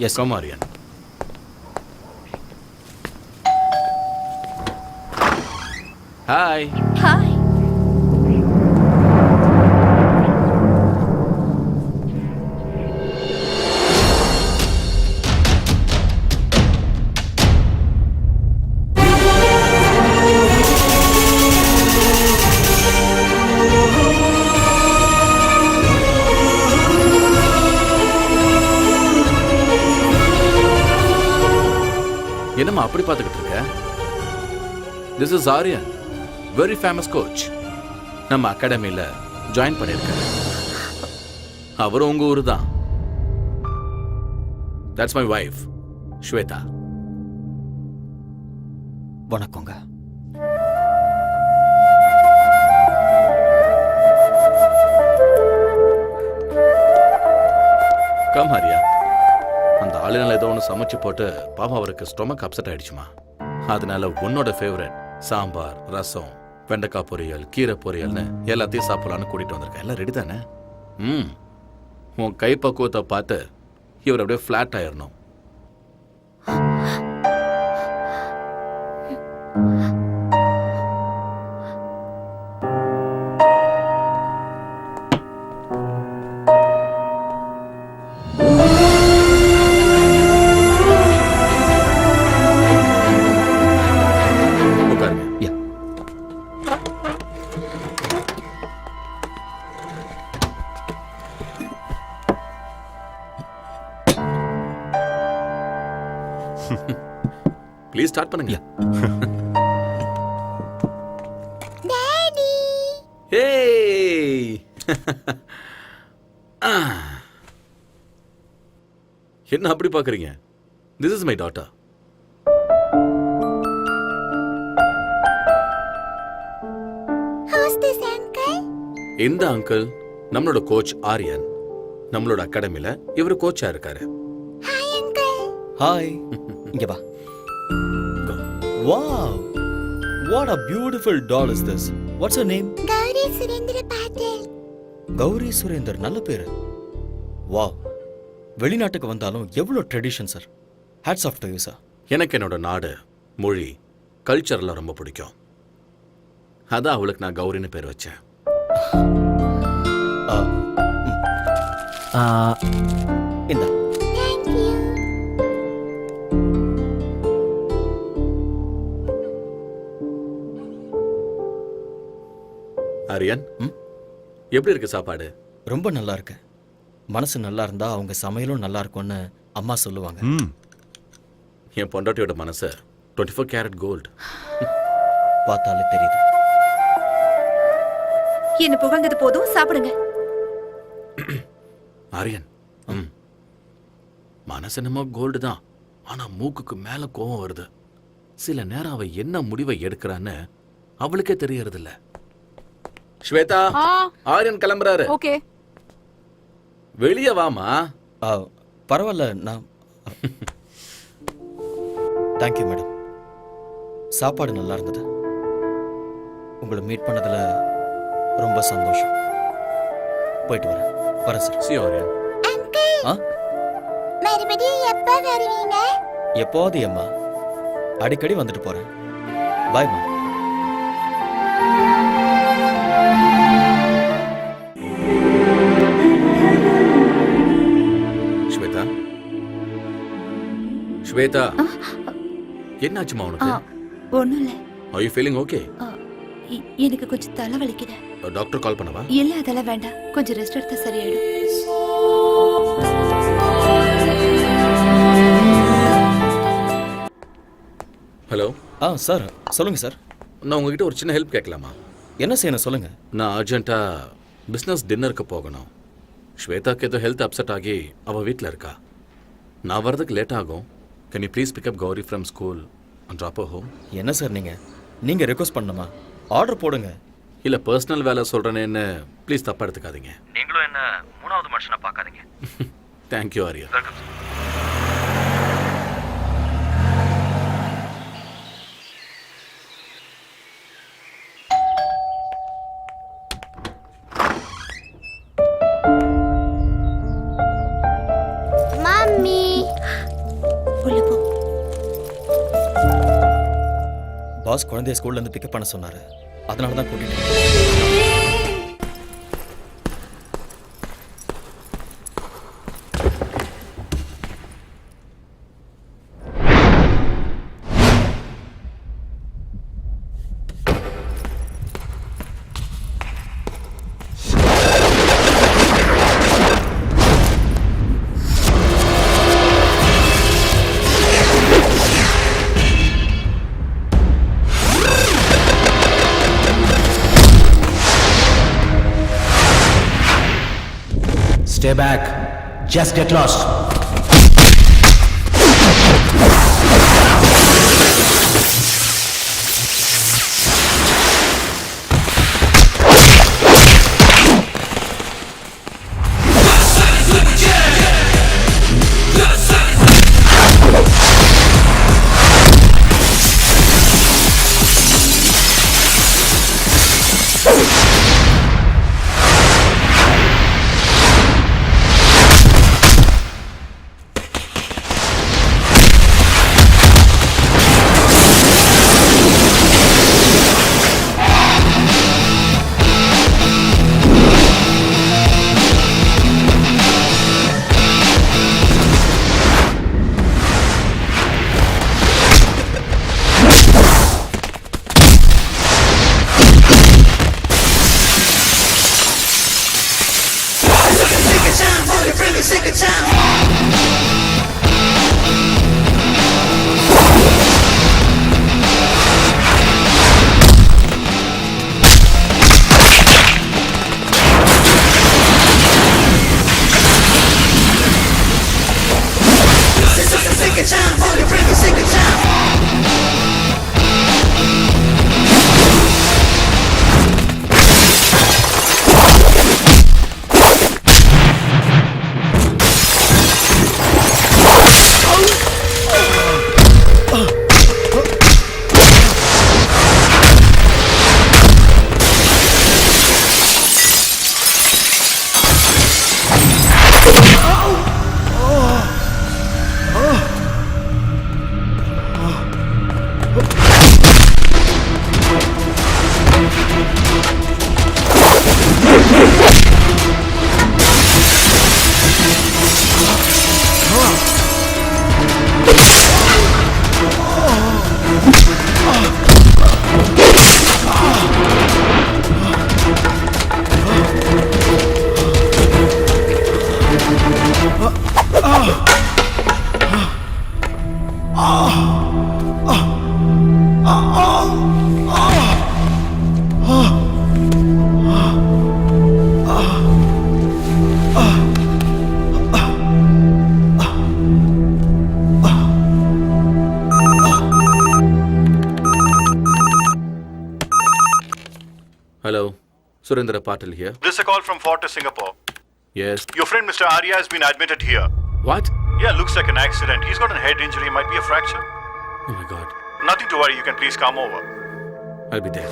Yes, come Aryan. Hi. Hi. என்னம்மா அப்படி பார்த்துக்கிட்டு இருக்க? This is Aryan, very famous coach. நம்ம அகாடமியில் ஜாயின் பண்ணியிருக்காரு. அவரும் உங்க ஊர் தான். That's my wife Shweta. வணக்கங்க. கம் ஹரியா. அந்த ஆளுநர் ஏதோ ஒன்று சமைச்சு போட்டு பாவம் அவருக்கு ஸ்டொமக் அப்செட் ஆயிடுச்சுமா. அதனால உன்னோட ஃபேவரட் சாம்பார், ரசம், வெண்டைக்காய் பொரியல், கீரை பொரியல்னு எல்லாத்தையும் சாப்பிடலான்னு கூட்டிட்டு வந்திருக்கேன். எல்லாம் ரெடி தானே? உன் கை பக்குவத்தை பார்த்து இவர் அப்படியே ஃப்ளாட் ஆயிடணும். உட்காருங்க. யா. ப்ளீஸ் ஸ்டார்ட் பண்ணுங்க. ஏய் என்ன அப்படி பார்க்கறீங்க? This is my daughter. இந்த அங்கிள் நம்மளோட கோச் ஆரியன். நம்மளோட அகாடமில இவர் கோச்சா இருக்காரு. ஹாய். இங்க வா. Wow, what a beautiful doll is this. What's her name? Gauri Surendra Patil. Gauri Surender, நல்ல பேரு. வாவ், வெளிநாட்டுக்கு வந்தாலும் எவ்வளோ tradition sir. Hats off to you sir. எனக்கு என்னோட நாடு, மொழி, கல்ச்சர்லாம் ரொம்ப பிடிக்கும். அதான் அவளுக்கு நான் கௌரின்னு பேர் வச்சேன். இந்த ஆரியன், எப்படி இருக்கு சாப்பாடு? ரொம்ப நல்லா இருக்கு. மனசு நல்லா இருந்தா அவங்க சமையலும் நல்லா இருக்கும்னு அம்மா சொல்லுவாங்க. என் பொண்டாட்டியோட மனசு 24 கேரட் கோல்டு. பார்த்தாலே தெரியுது. என்ன புகழ்ந்தது போதும், சாப்பிடுங்க. ஆரியன், மனசு என்னமோ கோல்டு தான், ஆனா மூக்குக்கு மேல கோவம் வருது. சில நேரம் அவ என்ன முடிவை எடுக்கிறான்னு அவளுக்கே தெரியறது இல்ல. ஸ்வேதா, ஆரியன் கிளம்புறாரு. ஓகே. வெளியே வாமா. பரவாயில்ல, நான் தேங்க்யூ மேடம். சாப்பாடு நல்லா இருந்தது. உங்களை மீட் பண்ணதுல ரொம்ப சந்தோஷம். போயிட்டு வரேன் சார். சி ஆரியன். மறுபடியும் எப்ப வருவீங்க? எப்போது அம்மா, அடிக்கடி வந்துட்டு போறேன். பாய்மா. ஸ்வேதா, ஸ்வேதா, என்னாச்சுமா உனக்கு? ஒண்ணும் இல்ல. Are you feeling okay? எனக்கு கொஞ்சம் தலை வலிக்குது. டாக்டர் கால் பண்ணவா? இல்ல, அதெல்லாம் வேண்டாம். கொஞ்சம் ரெஸ்ட் எடுத்தா சரியாயிடும். ஹலோ. சார் சொல்லுங்க சார். நான் உங்ககிட்ட ஒரு சின்ன ஹெல்ப் கேட்கலாமா? என்ன செய்யணும் சொல்லுங்க. நான் அர்ஜென்ட்டா பிஸ்னஸ் டின்னருக்கு போகணும். ஸ்வேதாக்கு ஏதோ ஹெல்த் அப்செட் ஆகி அவள் வீட்டில் இருக்கா. நான் வரதுக்கு லேட் ஆகும். Can you please pick up Gauri from school and drop her home? என்ன சார் நீங்க ரெக்வஸ்ட் பண்ணணுமா? ஆர்டர் போடுங்க. இல்லை, பர்சனல் வேலை சொல்கிறேன்னு ப்ளீஸ் தப்பாக எடுத்துக்காதீங்க. நீங்களும் என்ன மூணாவது மனுஷனா பார்க்காதீங்க. தேங்க்யூ ஆரியா. மம்மி, உள்ள போ. பாஸ் குழந்தைய ஸ்கூல்ல இருந்து பிக்கப் பண்ண சொன்னாரு. அதனால தான் கூட்டிட்டு Stay back. Just get lost. Hello, Surendra Patil here. This is a call from Fortis, Singapore. Yes. Your friend Mr. Arya has been admitted here. What? Yeah, looks like an accident. He's got a head injury, might be a fracture. Oh my God. Nothing to worry, you can please come over. I'll be there.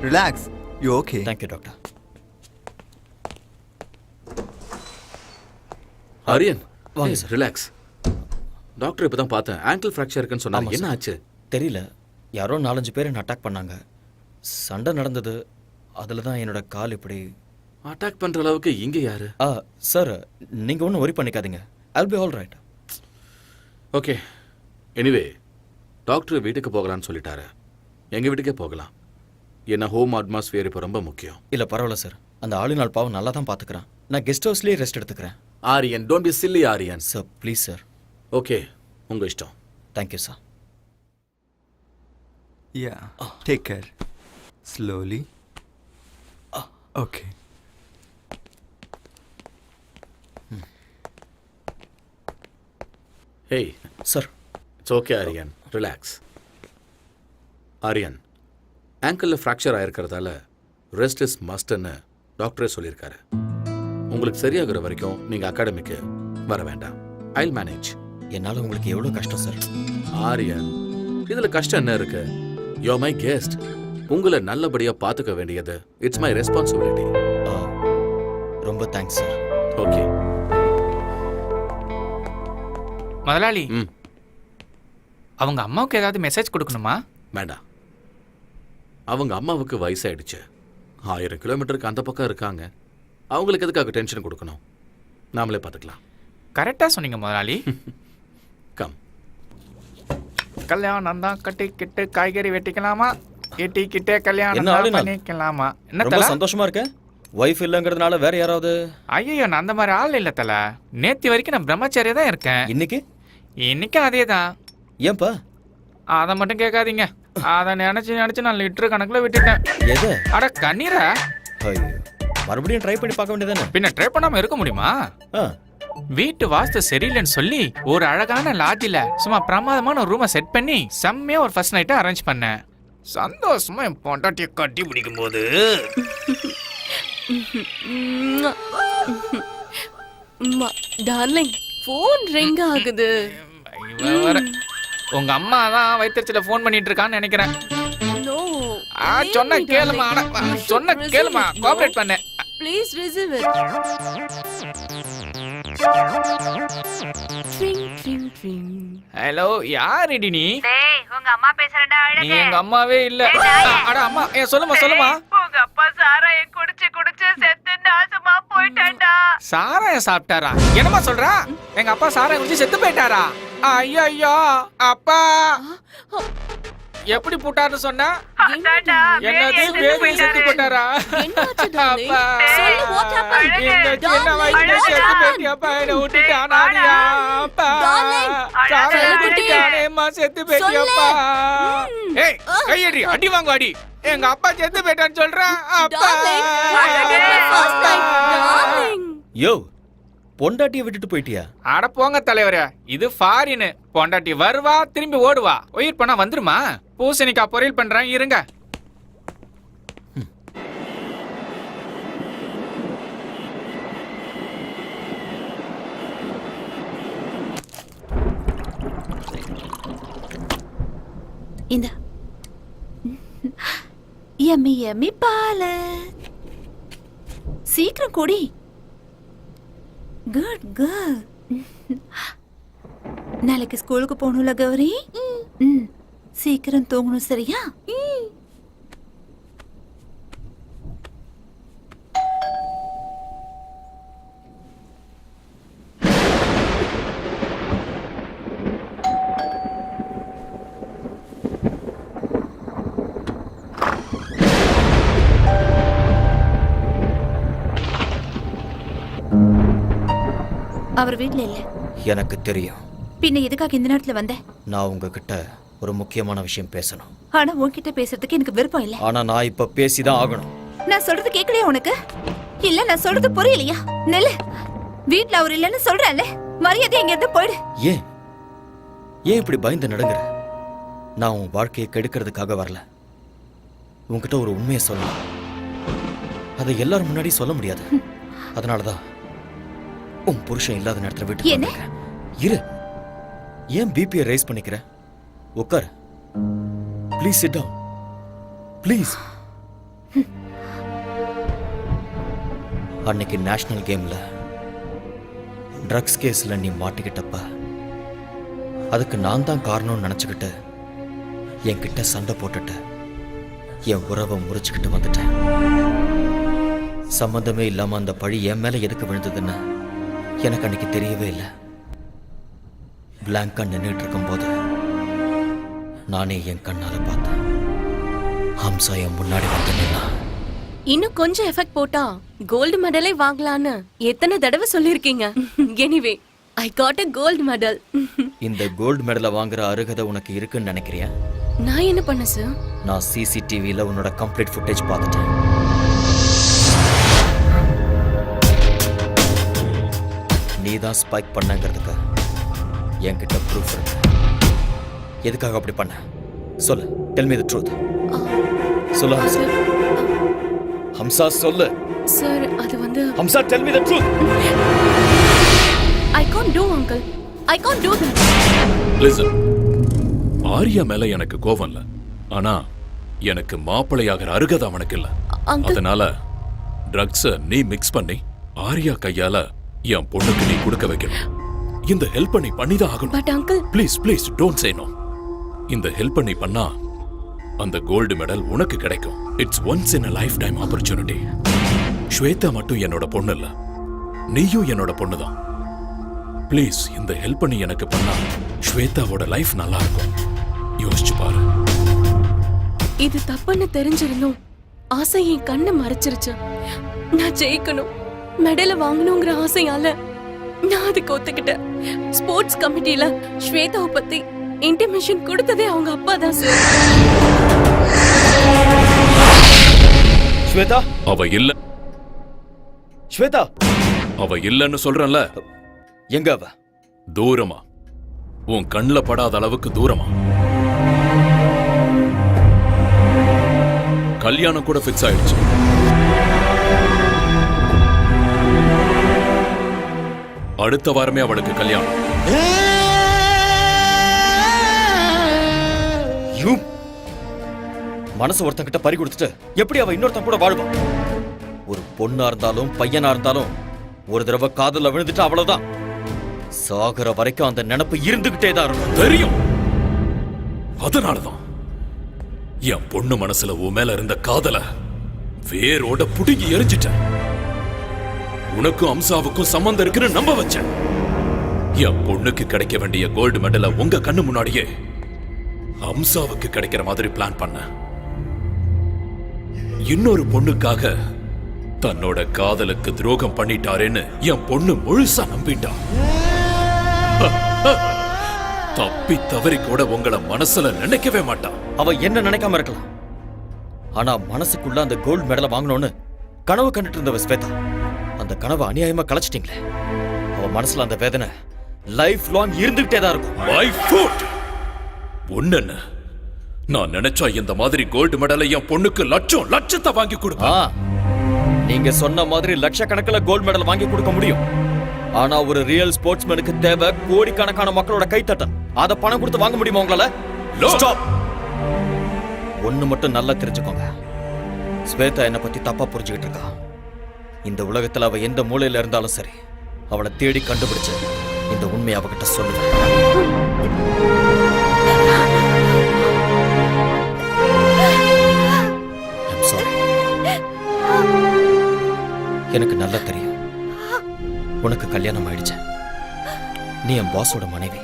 Relax, you okay. Thank you doctor. Aryan, வாங்க hey, sir. Relax. Doctor இப்போ தான் பார்த்தேன். Angle fracture இருக்குன்னு சொன்னாங்க. ஆமாம் என்ன sir. ஆச்சு? தெரியல, யாரோ 4-5 பேர் என்ன அட்டாக் பண்ணாங்க. சண்டை நடந்தது, அதில் தான் என்னோட கால் இப்படி. அட்டாக் பண்ணுற அளவுக்கு இங்கே யாரு? சார், நீங்கள் ஒன்றும் ஒரி பண்ணிக்காதீங்க. I'll be all right. Okay. Anyway doctor வீட்டுக்கு போகலான்னு சொல்லிட்டாரு. எங்கள் வீட்டுக்கே போகலாம். என்ன ஹோம் அட்மாஸ்பியர் இப்போ ரொம்ப முக்கியம். இல்லை பரவாயில்ல சார், அந்த ஆளுநாள் பாவம் நல்லா தான் பார்த்துக்கிறேன். நான் கெஸ்ட் ஹவுஸ்லேயே ரெஸ்ட் எடுத்துக்கிறேன். Aryan, don't B chilli Aryan. Sir please sir. Okay, உங்கள் இஷ்டம். Thank you sir. Yeah, take care. Slowly. Okay. Hey sir. It's okay Aryan, relax. Aryan, ஆங்கிளில் ஃப்ராக்சர் ஆயிருக்கிறதால ரெஸ்ட் இஸ் மஸ்ட்னு டாக்டரே சொல்லியிருக்காரு. உங்களுக்கு சரியாகிற வரைக்கும் நீங்கள் அகாடமிக்கு வர வேண்டாம். ஐல் மேனேஜ். என்னால் உங்களுக்கு எவ்வளோ கஷ்டம் சார். ஆரியன், இதில் கஷ்டம் என்ன இருக்கு? You my guest. உங்களை நல்லபடியாக பார்த்துக்க வேண்டியது இட்ஸ் மை ரெஸ்பான்சிபிலிட்டி. ரொம்ப தேங்க்ஸ் சார். ஓகே. முதலாளி, ம், அவங்க அம்மாவுக்கு ஏதாவது மெசேஜ் கொடுக்கணுமா? வேண்டாம். அவங்க அம்மாவுக்கு வயசாயிடுச்சு. 1000 கிலோமீட்டருக்கு அந்த பக்கம் இருக்காங்க. அவங்களுக்கு எதுக்காக டென்ஷன் கொடுக்கணும்? நாமளே பார்த்துக்கலாம். கரெக்டாக சொன்னீங்க முதலாளி. கம். கல்யாணம் தான் கட்டிக்கிட்டு காய்கறி வெட்டிக்கலாமா? எட்டிக்கிட்டே என்ன கல்யாணம் ஆளுநாள்? பண்ணிக்கலாமா? ரொம்ப என்ன சந்தோஷமா இருக்க. ஒய்ஃப் இல்லைங்கிறதுனால வேற யாராவது? ஐயோ நான் அந்த மாதிரி ஆள் இல்லை தல. நேத்தி வரைக்கும் நான் பிரம்மச்சாரியா தான் இருக்கேன். இன்னைக்கு? இன்னைக்கும் அதே தான். ஏன்பா? அதை மட்டும் கேட்காதீங்க. அதை நினைச்சு நான் லிட்டர் கணக்குல விட்டுட்டேன். எது? அட கண்ணீரா? ஐயோ, மறுபடியும் ட்ரை பண்ணி பார்க்க வேண்டியதானே? பின்ன ட்ரை பண்ணாம இருக்க முடியுமா? வீட்டு வாஸ்து சரியில்லைன்னு சொல்லி ஒரு அழகான லாட்ஜில சும்மா பிரமாதமான ஒரு ரூமை செட் பண்ணி செம்மையா ஒரு ஃபர்ஸ்ட் நைட்டை அரேஞ்ச் பண்ணேன். சந்தோஷமா என் பொண்டாட்டியை கட்டி பிடிக்கும் போது டார்லிங் ஃபோன் ரிங் ஆகுது. உங்க அம்மா தான் வயிற்றுல ஃபோன் பண்ணிட்டு இருக்கான்னு நினைக்கிறேன். சொன்ன கேளுமா, சொன்ன கேளுமா, கோஆபரேட் பண்ண. Please receive it. ஹலோ, யார் இடி நீ? டேய், உங்க அம்மா பேசுறடா. நீ எங்க அம்மாவே இல்ல. அட அம்மா, சொல்லுமா சொல்லுமா. உங்க அப்பா சாராயம் குடிச்சு குடிச்சு செத்து நாசமா போயிட்டான்டா. சாராயம் சாப்பிட்டாரா? என்னமா சொல்றா? எங்க அப்பா சாராயம் குடிச்சு செத்து போயிட்டாரா? ஐயோ அப்பா எப்படி போட்டாருன்னு சொன்னா? என்னது வேதியை செத்து போட்டாரா? அப்பா சின்ன வயசுல செத்து போயிட்டியாப்பா, என்ன விட்டுட்டானாடியா? அப்பா சாராயம் குடிச்சானேம்மா செத்து போயிட்டியாப்பா. ஏய் கையடி, அடி வாங்க அடி. எங்க அப்பா செத்து போயிட்டான்னு சொல்றேன். அப்பா யோ, பொண்டாட்டியை விட்டுட்டு போயிட்டியா? அட போங்க தலைவரே, இது ஃபாரின். பொண்டாட்டி வருவா திரும்பி ஓடுவா. உயிர் பண்ணா வந்துருமா? பூசணிக்காய் பொரியல் பண்றேன் இருங்க. இந்த யம்மி யம்மி பால சீக்கிரம் குடி. Good good. நாளைக்கு ஸ்கூலுக்கு போகணும்ல கௌரி? சீக்கிரம் தூங்கணும், சரியா? அவர் வீட்ல இல்ல. எனக்கு தெரியும். பின்ன எதுக்காக இந்த நேரத்துல வந்த? நான் உங்ககிட்ட ஒரு முக்கியமான விஷயம் பேசணும். ஆனா உன்கிட்ட பேசுறதுக்கு எனக்கு விருப்பம் இல்ல. ஆனா நான் இப்ப பேசிதான் ஆகணும். நான் சொல்றது கேட்கலையா உனக்கு? இல்ல நான் சொல்றது புரியலையா? நெல்லு, வீட்ல அவர் இல்லன்னு சொல்றேன்ல, மரியாதை எங்க இருந்து போயிடு. ஏன் இப்படி பயந்து நடுங்குற? நான் உன் வாழ்க்கையை கெடுக்கிறதுக்காக வரல. உன்கிட்ட ஒரு உண்மையை சொல்லணும். அதை எல்லாரும் முன்னாடி சொல்ல முடியாது. அதனாலதான் உன் புருஷன் இல்லாத நேரத்துல விட்டு என்ன? இரு. ஏன் பிபியை ரைஸ் பண்ணிக்கிற? உட்கார். Please sit down. ப்ளீஸ். அன்னைக்கு நேஷனல் கேம்ல ட்ரக்ஸ் கேஸ்ல நீ மாட்டிக்கிட்டப்ப அதுக்கு நான் தான் காரணம்னு நினைச்சுக்கிட்டு என்கிட்ட சண்டை போட்டுட்டு என் உறவை முறிச்சுக்கிட்டு வந்துட்டேன். சம்பந்தமே இல்லாம அந்த பழி என் மேல எதுக்கு விழுந்ததுன்னு எனக்கு அன்னைக்கு தெரியவே இல்லை. பிளாங்கா நின்றுட்டு இருக்கும் போது நானே என் கண்ணால பார்த்தேன். ஹம்சா என் முன்னாடி வந்து நின்னா. இன்னும் கொஞ்சம் எஃபெக்ட் போட்டா கோல்டு மெடலே வாங்கலான்னு எத்தனை தடவை சொல்லிருக்கீங்க. Anyway I got a gold medal. இந்த கோல்டு மெடலை வாங்குற அருகதை உனக்கு இருக்குன்னு நினைக்கிறியா? நான் என்ன பண்ண சார்? நான் சிசிடிவில உன்னோட கம்ப்ளீட் ஃபுட்டேஜ் பார்த்துட்டேன். நீ தான் ஸ்பைக் பண்ணங்கிறதுக்கு என்கிட்ட ப்ரூஃப் இருக்கு. எதுக்காக அப்படி பண்ண? சொல்லு. Tell me the truth. சொல்லு ஹம்சா. ஹம்சா சொல்லு. சார் அது வந்து Hamsa tell me the truth. I can't do uncle. I can't do that. Listen. Aarya மேல எனக்கு கோவம் இல்ல. ஆனா எனக்கு மாப்பிளையாகிற அருகதை அவனுக்கு இல்ல. அதனால ட்ரக்ஸ நீ மிக்ஸ் பண்ணி ஆரியா கையால என் பொண்ணுக்கு நீ கொடுக்க வைக்கணும். இந்த ஹெல்ப் நீ பண்ணிதான் ஆகணும். But uncle please don't say no. இந்த ஹெல்ப் நீ பண்ணா அந்த கோல்டு மெடல் உனக்கு கிடைக்கும். It's once in a lifetime opportunity. ஸ்வேதா மட்டும் என்னோட பொண்ணு இல்ல, நீயும் என்னோட பொண்ணு தான். ப்ளீஸ் இந்த ஹெல்ப் நீ எனக்கு பண்ணா ஸ்வேதாவோட லைஃப் நல்லா இருக்கும். யோசிச்சு பாரு. இது தப்புன்னு தெரிஞ்சிருந்தும் ஆசை என் கண்ணை மறைச்சிருச்சு. நான் ஜெயிக்கணும், மெடலை வாங்கணுங்கிற ஆசையால நான் அதுக்கு ஒத்துக்கிட்டேன். ஸ்போர்ட்ஸ் கமிட்டில ஸ்வேதாவை பத்தி இன்டிமேஷன் கொடுத்ததே அவங்க அப்பா தான் சார். ஸ்வேதா, அவ இல்ல, ஸ்வேதா, அவ இல்லன்னு சொல்றேன்ல. எங்க அவ? தூரமா, உன் கண்ணுல படாத அளவுக்கு தூரமா. கல்யாணம் கூட ஃபிக்ஸ் ஆயிடுச்சு. அடுத்த வாரமே அவளுக்கு கல்யாணம். மனசு ஒருத்தங்கிட்ட பறி கொடுத்துட்டு எப்படி அவ இன்னொருத்தன் கூட வாழ்வா? ஒரு பொண்ணா இருந்தாலும் பையனா இருந்தாலும் ஒரு தடவை காதல விழுந்துட்டு அவ்வளவுதான். சாகர வரைக்கும் அந்த நினைப்பு இருந்துகிட்டே தான் இருக்கும். தெரியும். அதனாலதான் என் பொண்ணு மனசுல உன் மேல இருந்த காதல வேரோட புடுங்கி எரிஞ்சிட்டேன். உனக்கும் அம்சாவுக்கும் சம்பந்தம் இருக்குன்னு நம்ப வச்சேன். என் பொண்ணுக்கு கிடைக்க வேண்டிய கோல்டு மெடலை உங்க கண்ணு முன்னாடியே அம்சாவுக்கு கிடைக்கிற மாதிரி பிளான் பண்ண. இன்னொரு பொண்ணுக்காக தன்னோட காதலுக்கு துரோகம் பண்ணிட்டாரேன்னு என் பொண்ணு முழுசா நம்பிட்டா. தப்பி தவறி கூட உங்களை மனசுல நினைக்கவே மாட்டா. அவ என்ன நினைக்காம இருக்கலாம், ஆனா மனசுக்குள்ள அந்த கோல்டு மெடலை வாங்கணும்னு கனவு கண்டுட்டு இருந்தவ ஸ்வேதா. அந்த கனவை அநியாயமா கலைச்சிட்டீங்களே. அவ மனசுல அந்த வேதனை லைஃப் லாங் இருந்துகிட்டே தான் இருக்கும். My foot. ஒண்ணு, நான் நினைச்சா இந்த மாதிரி கோல்டு மெடலை என் பொண்ணுக்கு லட்சத்தை வாங்கி கொடுப்பேன். நீங்க சொன்ன மாதிரி லட்சக்கணக்கில் கோல்டு மெடல் வாங்கி கொடுக்க முடியும். ஆனா ஒரு ரியல் ஸ்போர்ட்ஸ்மேனுக்கு தேவை கோடிக்கணக்கான மக்களோட கைத்தட்டல். அத பணம் கொடுத்து வாங்க முடியுமா உங்களால? ஸ்டாப். ஒண்ணு மட்டும் நல்லா தெரிஞ்சுக்கோங்க, ஸ்வேதா என்னை பத்தி தப்பா புரிஞ்சுக்கிட்டு இருக்கா. இந்த உலகத்துல அவ எந்த மூலையில இருந்தாலும் சரி, அவளை தேடி கண்டுபிடிச்சு இந்த உண்மையை அவகிட்ட சொல்லுவேன். எனக்கு நல்லா தெரியும் உனக்கு கல்யாணம் ஆயிடுச்சு. நீ என் பாஸோட மனைவி,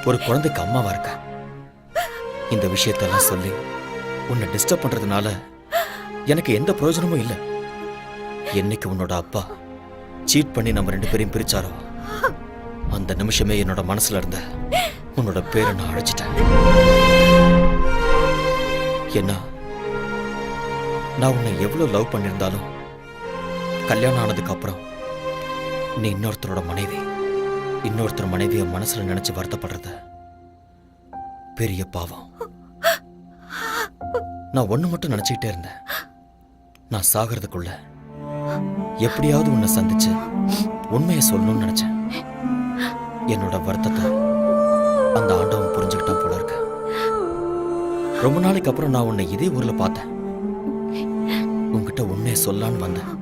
ஒரு குழந்தைக்கு அம்மாவா இருக்க. இந்த விஷயத்தெல்லாம் சொல்லி உன்னை டிஸ்டர்ப் பண்றதுனால எனக்கு எந்த பிரயோஜனமும் இல்லை. என்னைக்கு உன்னோட அப்பா சீட் பண்ணி நம்ம 2 பேரையும் பிரிச்சாரோ அந்த நிமிஷமே என்னோட மனசுல இருந்த உன்னோட பேரை நான் அழைச்சிட்டேன். என்ன, நான் உன்னை எவ்வளவு லவ் பண்ணியிருந்தாலும் கல்யாணம் ஆனதுக்கு அப்புறம் நீ இன்னொருத்தரோட மனைவி, இன்னொருத்தர் மனைவியை மனசுல நினைச்சு வருத்தப்படுறது பெரிய பாவம். நான் ஒண்ணு மட்டும் நினைச்சுக்கிட்டே இருந்தேன், நான் சாகிறதுக்குள்ள எப்படியாவது உன்னை சந்திச்சு உண்மையை சொல்லணும்னு நினைச்சேன். என்னோட வருத்தத்தை அந்த ஆண்டவன் புரிஞ்சுக்கிட்டான் போல இருக்கு. ரொம்ப நாளைக்கு அப்புறம் நான் உன்னை இதே ஊர்ல பார்த்தேன். உன்கிட்ட உண்மையை சொல்லான்னு வந்தேன்,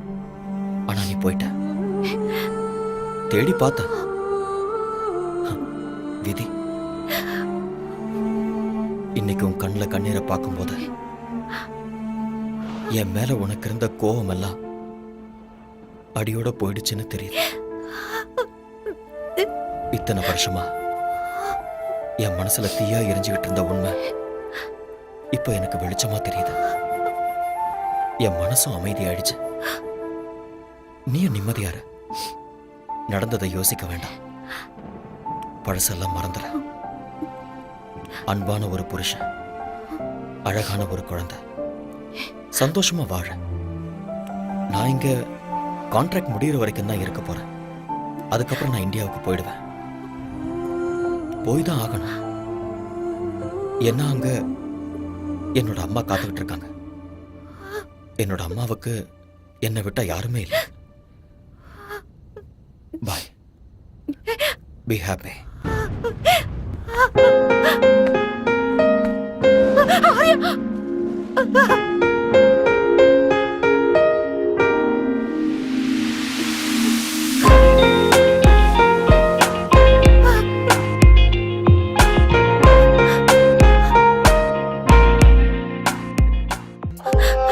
ஆனா நீ போயிட்ட. தேடி பார்த்த விதி. இன்னைக்கு உன் கண்ணுல கண்ணீரை பார்க்கும்போது என் மேல உனக்கு இருந்த கோபம் எல்லாம் அடியோட போயிடுச்சுன்னு தெரியுது. இத்தனை வருஷமா என் மனசுல தீயா எரிஞ்சுக்கிட்டு இருந்த உண்மை இப்ப எனக்கு வெளிச்சமா தெரியுது. என் மனசும் அமைதியாயிடுச்சு. நீயும் நிம்மதியாரு. நடந்ததை யோசிக்க வேண்டாம், பழசெல்லாம் மறந்துற. அன்பான ஒரு புருஷன், அழகான ஒரு குழந்தை, சந்தோஷமா வாழ. நான் இங்க கான்ட்ராக்ட் முடிகிற வரைக்கும் தான் இருக்க போறேன். அதுக்கப்புறம் நான் இந்தியாவுக்கு போயிடுவேன். போய் தான் ஆகணும். என்ன, அங்க என்னோட அம்மா காத்துக்கிட்டு இருக்காங்க. என்னோட அம்மாவுக்கு என்னை விட்டா யாருமே இல்லை. பாய். Be happy.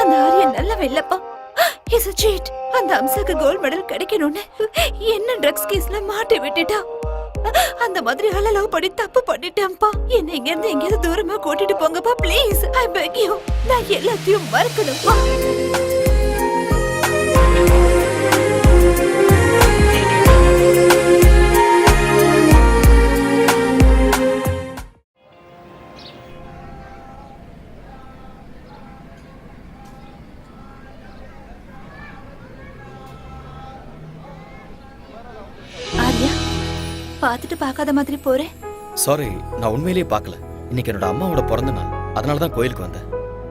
அந்த ஆரியன் நல்ல வெள்ளப்பா. He's a cheat. அந்த அம்சாக்கு கோல்ட் மெடல் கிடைக்கணும்னு என்ன ட்ரக்ஸ் கேஸ்ல மாட்டி விட்டுட்டா. அந்த மாதிரி ஆள லவ் பண்ணி தப்பு பண்ணிட்டேன்ப்பா. என்ன இங்க இருந்து எங்கேயாவது தூரமா கூட்டிட்டு போங்கப்பா ப்ளீஸ். I peg you. நான் எல்லாத்தையும் மறக்கணும்ப்பா. ஆர்யா, பார்த்துட்டு பார்க்காத மாதிரி போறேன். சாரி, நான் உண்மையிலேயே பார்க்கல. இன்னைக்கு என்னோட அம்மாவோட பிறந்த நாள், அதனால தான் கோயிலுக்கு வந்தேன்.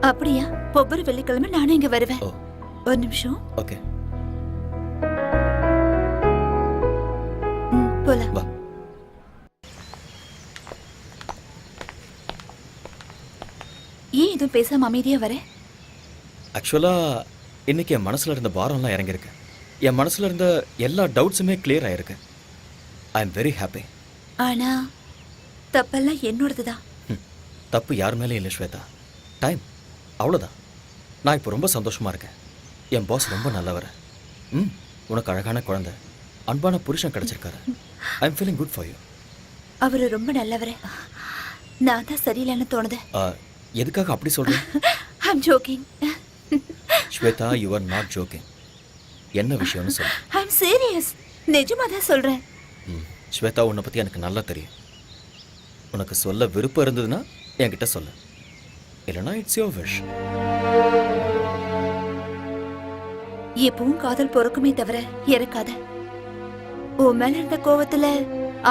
அப்படியா? ஒவ்வொரு வெள்ளிக்கிழமை நானும் இங்க வருவேன். ஓ. ஒரு நிமிஷம். ஓகே, போலாம். வா. ஏன் இதுவும் பேசாம அமைதியா வர? ஆக்சுவலா இன்னைக்கு என் மனசுல இருந்த பாரம்லாம் இறங்கியிருக்கு. என் மனசுல இருந்த எல்லா டவுட்ஸுமே கிளியர் ஆயிருக்கு. I am very happy. ஆனா தப்பெல்லாம் என்னோடதுதான். தப்பு யார் மேலேயும் இல்லை ஸ்வேதா. டைம், அவ்வளோதான். நான் இப்போ ரொம்ப சந்தோஷமா இருக்கேன். என் பாஸ் ரொம்ப நல்லவர். உனக்கு அழகான குழந்தை, அன்பான புருஷன் கிடைச்சிருக்காரு. I am feeling good for you. அவரு ரொம்ப நல்லவரே. நான் தான் சரியில்லைன்னு தோணுது. எதுக்காக அப்படி சொல்றேன்? I am joking. Shweta, you are not joking. என்ன விஷயம்னு சொல்லு. I am serious. நிஜமா தான் சொல்றேன். ஸ்வேதா, உன்னை பற்றி எனக்கு நல்லா தெரியும். உனக்கு சொல்ல விருப்பம் இருந்ததுன்னா என்கிட்ட சொல்லு, இல்லைனா இட்ஸ் யோர் விஷ். எப்பவும் காதல் பொறுக்குமே தவிர இறக்காத. உன் மேல இருந்த கோவத்துல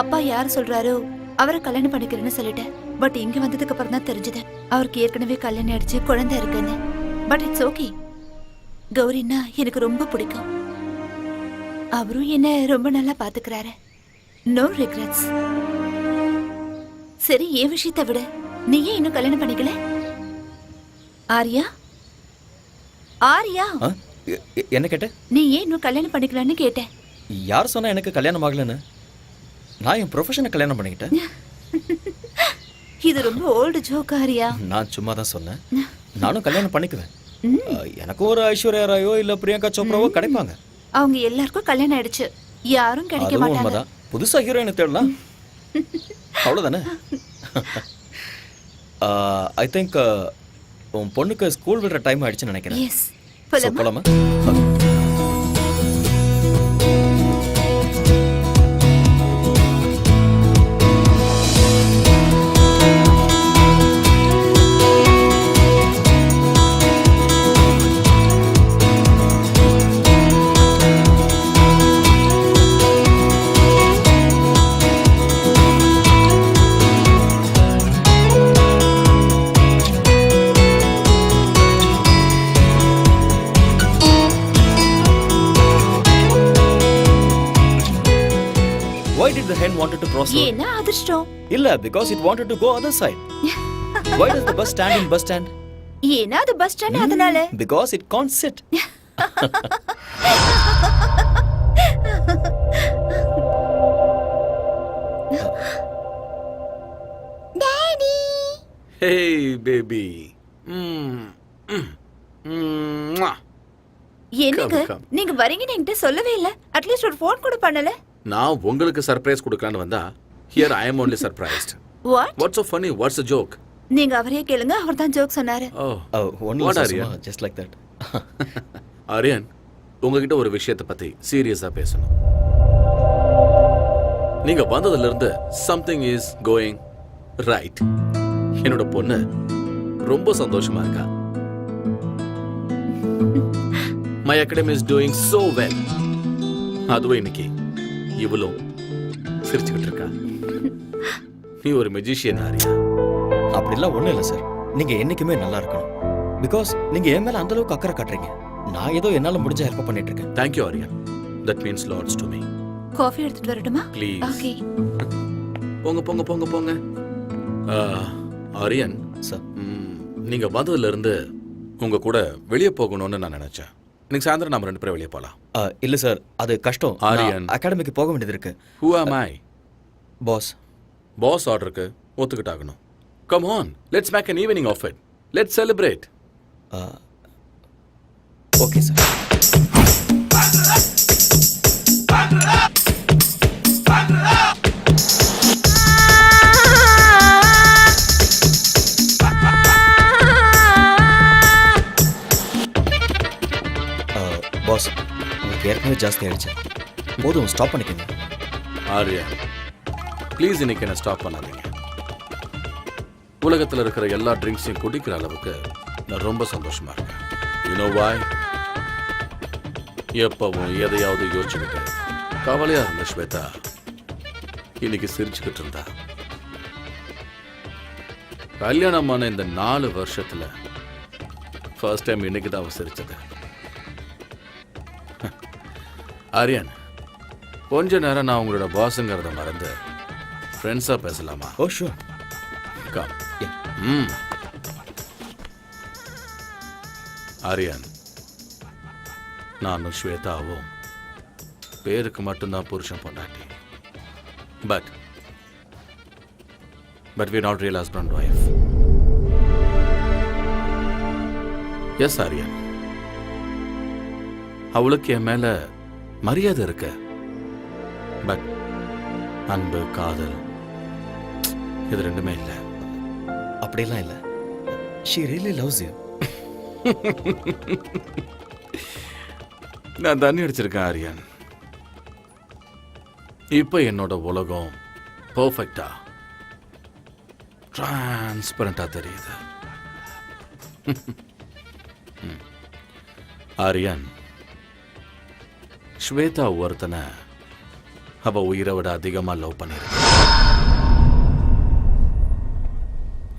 அப்பா யார் சொல்றாரோ அவரை கல்யாணம் பண்ணிக்கிறேன்னு சொல்லிட்டேன். பட் இங்க வந்ததுக்கு அப்புறம் தான் தெரிஞ்சது அவருக்கு ஏற்கனவே கல்யாணம் ஆயிடுச்சு, குழந்தை இருக்குன்னு. But it's okay. கௌரின்னா எனக்கு ரொம்ப பிடிக்கும். அவரும் என்ன ரொம்ப நல்லா பாத்துக்கிறாரு. No regrets. சரி, என் விஷயத்தை விட நீ ஏன் இன்னும் கல்யாணம் பண்ணிக்கல? ஆர்யா, ஆர்யா, என்ன கேட்ட? நீ ஏன் இன்னும் கல்யாணம் பண்ணிக்கலான்னு கேட்டேன். யார் சொன்னா எனக்கு கல்யாணம் ஆகலன்னு? நான் என் ப்ரொஃபஷனை கல்யாணம் பண்ணிக்கிட்டேன். இது ரொம்ப ஓல்டு ஜோக் ஆர்யா. நான் சும்மா தான் சொன்னேன். நானும் கல்யாணம் பண்ணிக்குவேன். எனக்கும் ஒரு ஐஸ்வர்யா ராயோ இல்ல பிரியங்கா சோப்ராவோ கிடைப்பாங்க. அவங்க எல்லாருக்கும் கல்யாணம் ஆயிடுச்சு, யாரும் கிடைக்க அதுவும் மாட்டாங்க. உண்மைதான். புதுசா ஹீரோயினை தேடலாம், அவ்வளவுதானே? ஐ திங்க் உன் பொண்ணுக்கு ஸ்கூல் விடுற டைம் ஆயிடுச்சுன்னு நினைக்கிறேன். எஸ், So, போலாமா? Why did the hen wanted to cross road? ஏன்னா அதிர்ஷ்டம். இல்ல, because it wanted to go other side. Why does the bus stand in bus stand? ஏன்னா அது பஸ் ஸ்டாண்ட், அதனால. Because it can't sit. Daddy, Hey, baby. என்னங்க come. நீங்க வரீங்கன்னு என்கிட்ட சொல்லவே இல்ல. அட்லீஸ்ட் ஒரு ஃபோன் கூட பண்ணல. நான் உங்களுக்கு சர்ப்ரைஸ் கொடுக்கலான்னு வந்தா, here I am only surprised. What? What's so funny? What's the joke? நீங்க அவரே கேளுங்க, அவர் தான் ஜோக் சொன்னாரு. Oh, Only what are Susuma, you? just like that. Aryan, உங்ககிட்ட ஒரு விஷயத்தை பத்தி சீரியஸா பேசணும். நீங்க வந்ததுல இருந்து something is going right. என்னோட பொண்ணு ரொம்ப சந்தோஷமா இருக்கா. My academy is doing so well. அதுவும் இன்னைக்கு இவ்வளோ சிரிச்சுக்கிட்டு இருக்கா. நீ ஒரு மெஜிஷியன் ஆரியா. அப்படிலாம் ஒண்ணும் இல்லை சார். நீங்க என்னைக்குமே நல்லா இருக்கணும். பிகாஸ் நீங்க என் மேல அந்த அளவுக்கு அக்கறை காட்டுறீங்க. நான் ஏதோ என்னால முடிஞ்ச ஹெல்ப் பண்ணிட்டு இருக்கேன். Thank you, Aarya. That means lots to me. Coffee எடுத்துட்டு வரட்டுமா? Please. ஓகே. போங்க போங்க போங்க போங்க. ஆரியன் சார், நீங்க வந்ததுல இருந்து உங்க கூட வெளியே போகணும்னு நான் நினைச்சேன். இன்னைக்கு சாயந்தரம் நம்ம 2 பேரும் வெளியே போலாம். இல்ல சார், அது கஷ்டம். ஆரியன், அகாடமிக்கு போக வேண்டியது இருக்கு. Who am I? Boss. Boss ஆர்டருக்கு ஒத்துக்கிட்டாகணும். Come on, let's make an evening of it. Let's celebrate. Okay sir. Boss உங்களுக்கு ஏற்கனவே ஜாஸ்தி ஆயிடுச்சு, போதும் ஸ்டாப் பண்ணிக்கோங்க. ஆர்யா ப்ளீஸ் இன்னைக்கு என்ன ஸ்டாப் பண்ணாதீங்க. உலகத்தில் இருக்கிற எல்லா ட்ரிங்க்ஸையும் குடிக்கிற அளவுக்கு நான் ரொம்ப சந்தோஷமா இருக்கேன். யூனோ வாய்? எப்பவும் எதையாவது யோசிச்சுக்கிட்டு கவலையா இருந்த ஸ்வேதா இன்னைக்கு சிரிச்சுக்கிட்டு இருந்தா. கல்யாணமான இந்த 4 வருஷத்துல ஃபர்ஸ்ட் டைம் இன்னைக்கு தான் அவ சிரிச்சது. ஆரியன், கொஞ்ச நேரம் நான் உங்களோட பாஸுங்கிறத மறந்து ஃப்ரெண்ட்ஸா பேசலாமா? ஓ ஷூர். கம். ஆரியன், நானும் ஸ்வேதாவும் பேருக்கு மட்டும்தான் புருஷன் பொண்டாட்டி. But we're not real husband and wife. Yes Aryan, அவளுக்கு என் மேல மரியாதை இருக்கு. பட் அன்பு, காதல் இது ரெண்டுமே இல்லை. அப்படியெல்லாம் இல்லை. She really loves you. நான் தண்ணி அடிச்சிருக்கேன் ஆரியன். இப்ப என்னோட உலகம் பர்ஃபெக்டா டிரான்ஸ்பரண்டா தெரியுது. ஆரியன், ஸ்வேதா ஒருத்தனை அவ உயிரை விட அதிகமா லவ் பண்ணிருக்க.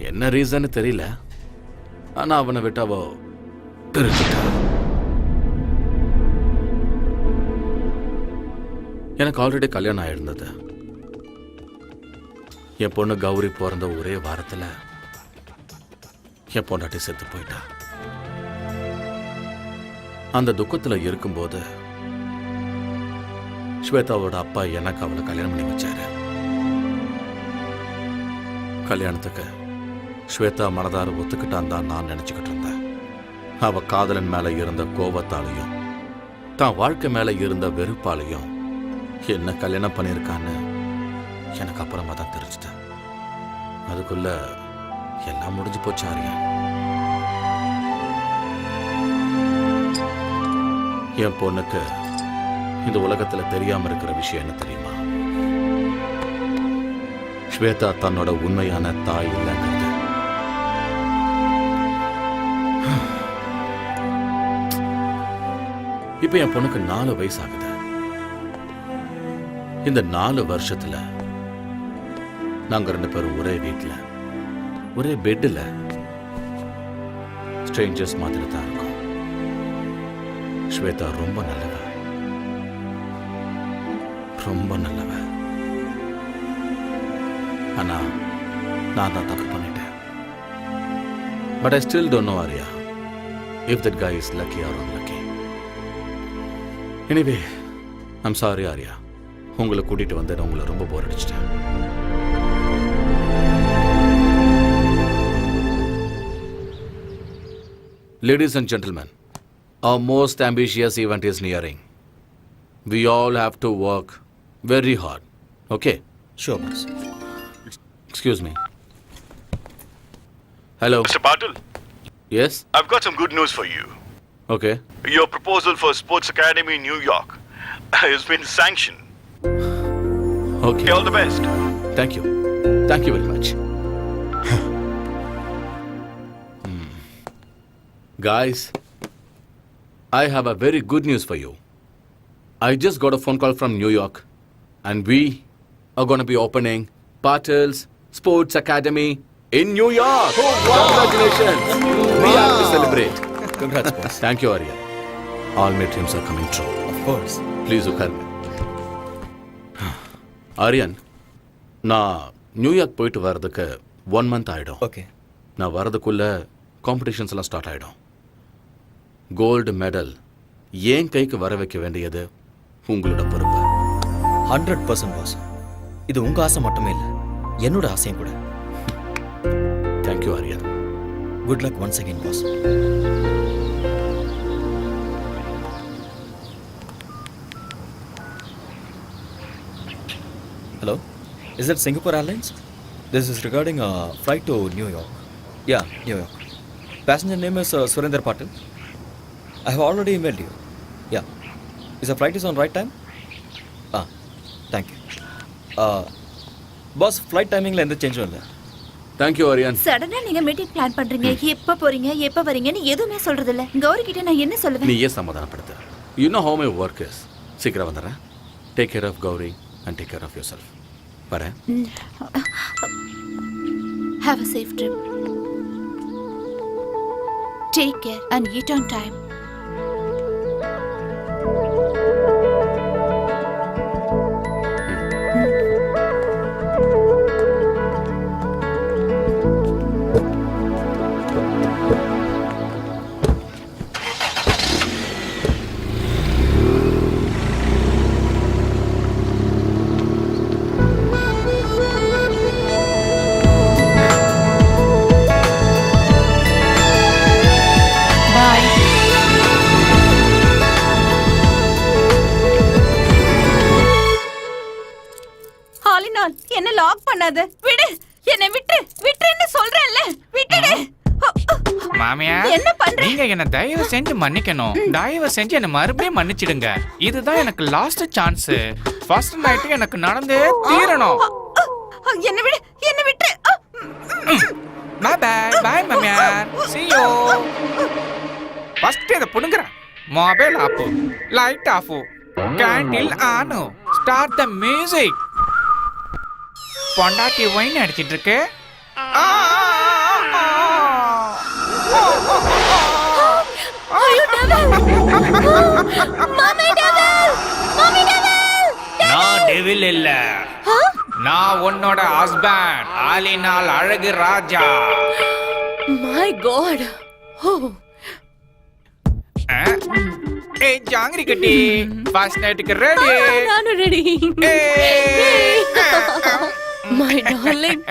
என்ன ரீசன் தெரியல, ஆனா அவனை விட்டு அவ பிரிச்சுட்டா. எனக்கு ஆல்ரெடி கல்யாணம் ஆயிருந்தது. என் பொண்ணு கௌரி பிறந்த ஒரே வாரத்துல என் பொண்டாட்டி செத்து போயிட்டா. அந்த துக்கத்துல இருக்கும்போது ஸ்வேதாவோட அப்பா எனக்கு அவளை கல்யாணம் பண்ணி வச்சாரு. கல்யாணத்துக்கு ஸ்வேதா மனதார ஒத்துக்கிட்டான் தான் நான் நினைச்சுக்கிட்டு இருந்தேன். அவ காதலன் மேல இருந்த கோபத்தாலையும் தான் வாழ்க்கை மேல இருந்த வெறுப்பாலையும் என்ன கல்யாணம் பண்ணியிருக்கான்னு எனக்கு அப்புறமா தான் தெரிஞ்சுட்டேன். அதுக்குள்ள எல்லாம் முடிஞ்சு போச்சு ஆரியா. என் பொண்ணுக்கு இந்த உலகத்துல தெரியாம இருக்கிற விஷயம் என்ன தெரியுமா? ஸ்வேதா தன்னோட உண்மையான தாய் இல்லைங்கிறது. இப்ப என் பொண்ணுக்கு 4 வயசு ஆகுது. இந்த 4 வருஷத்துல நாங்க 2 பேரும் ஒரே வீட்டுல, ஒரே பெட்ல ஸ்ட்ரேஞ்சர்ஸ் மாதிரி தான் இருக்கோம். ஸ்வேதா ரொம்ப நல்லவ, ரொம்ப நல்லவ. ஆனா நான் தான் தப்பு பண்ணிட்டேன். But I still don't know Aarya if that guy is lucky or unlucky. Anyway I'm sorry Aarya, உங்களை கூட்டிட்டு வந்தேன் உங்களை ரொம்ப போர் அடிச்சிட்டேன். Ladies and gentlemen, our most ambitious event is nearing. We all have to work very hard. Okay? Sure, boss. Excuse me. Hello. Mr. Patil, Yes? I've got some good news for you. Okay. Your proposal for Sports Academy in New York has been sanctioned. Okay. All the best. Thank you. Thank you very much. Guys, I have a very good news for you. I just got a phone call from New York, and we are going to be opening Patil's Sports Academy in New York. Oh, wow. Congratulations. We have to celebrate. Congrats, boss. Thank you, Arya. All my dreams are coming true. Of course. Please look at me. Aryan, நான் New York போயிட்டு வர்றதுக்கு 1 month ஆயிடும். Okay. நான் வர்றதுக்குள்ள competitions எல்லாம் start ஆயிடும். Gold medal ஏன் கைக்கு வர வைக்க வேண்டியது உங்களோட பொறுப்பு. 100% பாஸ். இது உங்க ஆசை மட்டுமே இல்லை, என்னோட ஆசையும் கூட. Thank you Aryan. Good luck once again boss. Hello, is that Singapore Airlines? This is regarding a flight to New York. Yeah, New York. Passenger name is Surinder Patil. I have already emailed you. Yeah is a flight is on right time thank you boss flight டைமிங்கில் எந்த சேஞ்சும் இல்லை. Thank you Aryan. சடனா நீங்க meeting plan பண்றீங்க, எப்ப போறீங்க எப்ப வரீங்கன்னு எதுவுமே சொல்றது இல்ல. கௌரி கிட்ட நான் என்ன சொல்லுவேன்? நீயே சமாதானப்படுத்து. You know how my work is. சீக்கிரம் வந்துடுறேன். Take care of Gauri and take care of yourself. வரேன். Have a safe trip. Take care and eat on time. ஹாலினால் என்ன லாக் பண்ணாத. விடு, என்ன விட்டுன்னு சொல்றேன்ல. விட்டுடு. மாமியா, என்ன பண்ற? நீங்க என்ன தயவு செஞ்சு மன்னிக்கணும். தயவு செஞ்சு என்ன மறுபடியும் மன்னிச்சிடுங்க. இதுதான் எனக்கு லாஸ்ட் சான்ஸ். ஃபர்ஸ்ட் நைட் எனக்கு நடந்தே தீரணும். என்ன விட்டு. பை பை பை மாமியா. see you. ஃபர்ஸ்ட் இத புடுங்கறேன். Mobile off, light off, candle on, start the music. பொண்டாட்டி வைன் அடிச்சிட்டு இருக்கு. ஐயோ டெவில். மாமி டெவில். மாமி டெவில். நான் டெவில் இல்ல. நான் உன்னோட ஹஸ்பண்ட், ஆலினால் அழகு ராஜா. My God. ஓ ஏய் ஜாங்கிரி கட்டி, ஃபர்ஸ்ட் நைட்டுக்கு ரெடி. நானும் ரெடி. My darling.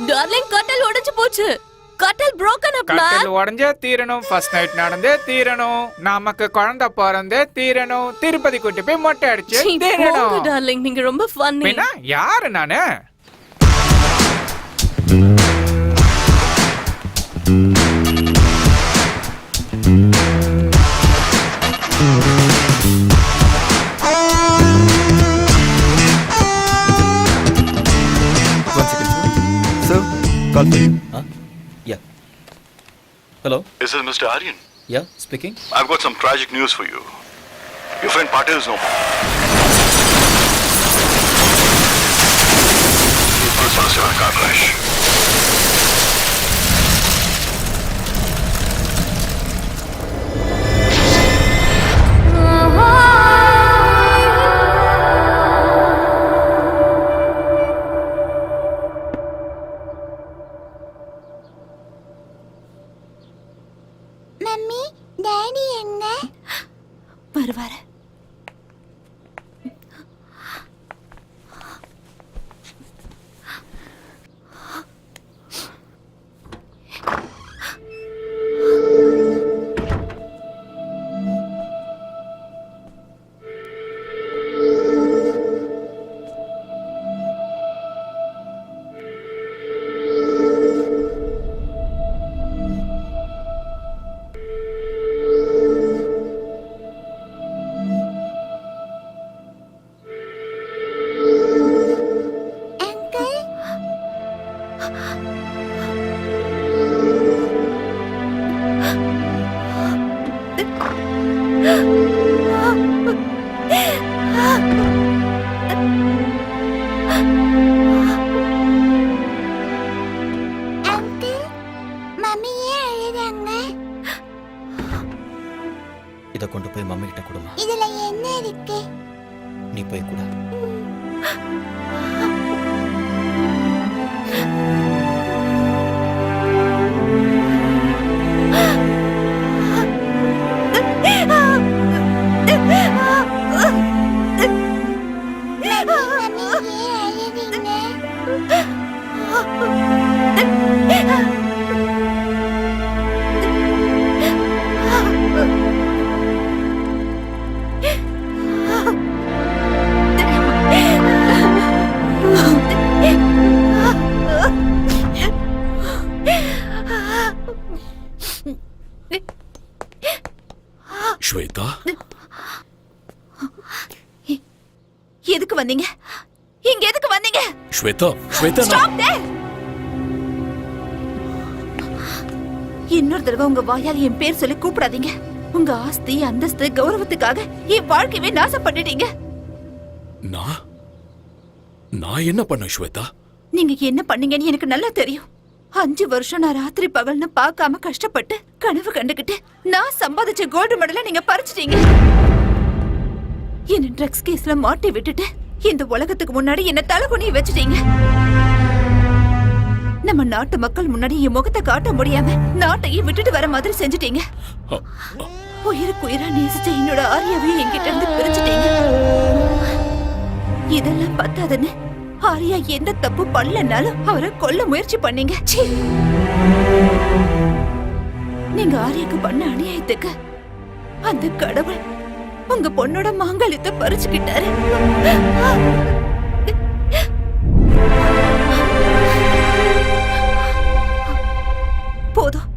டார்லிங் கட்டல் உடைஞ்சு போச்சு. கட்டல் broken up man. கட்டல் உடைஞ்சே தீரணும். ஃபர்ஸ்ட் நைட் நடந்தே தீரணும். நமக்கு குழந்தை பிறந்தே தீரணும். திருப்பதி கூட்டி போய் மொட்டை அடிச்சு தீரணும். டார்லிங் நீங்க ரொம்ப ஃபன்னி. என்ன யாரு நானு? One second. Sir, call for you. Yeah. Hello. This is Mr. Aryan. Yeah, speaking. I've got some tragic news for you. Your friend Patil is no more. He was in a car crash. Mummy, daddy எங்க? வருவாரு. இதை கொண்டு போய் mummy கிட்ட கொடுமா. இதுல என்ன இருக்கு? நீ போய் கூட. ஸ்வேதா, எதுக்கு வந்தீங்க? இங்க எதுக்கு வந்தீங்க? Shweta, Shweta, Stop there! இன்னொரு தடவை உங்க வாயால் என் பேர் சொல்லி கூப்பிடாதீங்க. உங்க ஆஸ்தி, அந்தஸ்து, கௌரவத்துக்காக என் வாழ்க்கையவே நாசம் பண்ணிட்டீங்க. நான் என்ன பண்ண ஸ்வேதா? நீங்க என்ன பண்ணீங்கன்னு எனக்கு நல்லா தெரியும். 5 வருஷம் நான் ராத்திரி பகல்னு பார்க்காம கஷ்டப்பட்டு கனவு கண்டுகிட்டு நான் சம்பாதிச்ச கோல்டு மெடலை நீங்க பறிச்சிட்டீங்க. என்ன ட்ரக்ஸ் கேஸ்ல மாட்டி விட்டுட்டு இந்த உலகத்துக்கு முன்னாடி என்ன தலைகுனி வச்சுட்டீங்க. நம்ம நாட்டு மக்கள் முன்னாடி என் முகத்தை காட்ட முடியாம நாட்டையே விட்டுட்டு வர மாதிரி செஞ்சுட்டீங்க. உயிருக்கு உயிரா நேசிச்ச என்னோட ஆரியாவையும் என்கிட்ட இருந்து பிரிச்சுட்டீங்க. இதெல்லாம் பத்தாதுன்னு ஆரியா எந்த தப்பு பண்ணலனாலும் அவரை கொல்ல முயற்சி பண்ணீங்க. சீ! நீங்க ஆரியாக்கு பண்ண அநியாயத்துக்கு அந்த கடவுள் உங்க பொண்ணோட மாங்கல்யத்தை பறிச்சுக்கிட்டாரு. போதும்.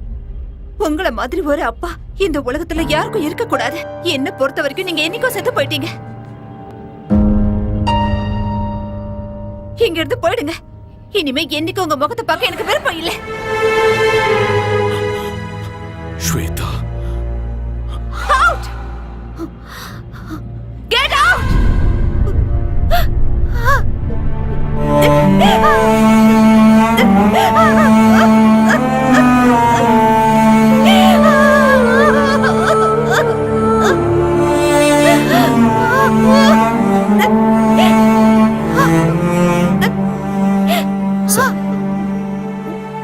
உங்கள மாதிரி ஒரு அப்பா இந்த உலகத்துல யாருக்கும் இருக்க கூடாது. என்ன பொறுத்த வரைக்கும் நீங்க என்னைக்கோ செத்து போயிட்டீங்க. இங்க இருந்து போயிடுங்க. இனிமே என்னைக்கு உங்க முகத்தை பார்க்க எனக்கு விருப்பம் இல்லை. Shweta, Out! Get out!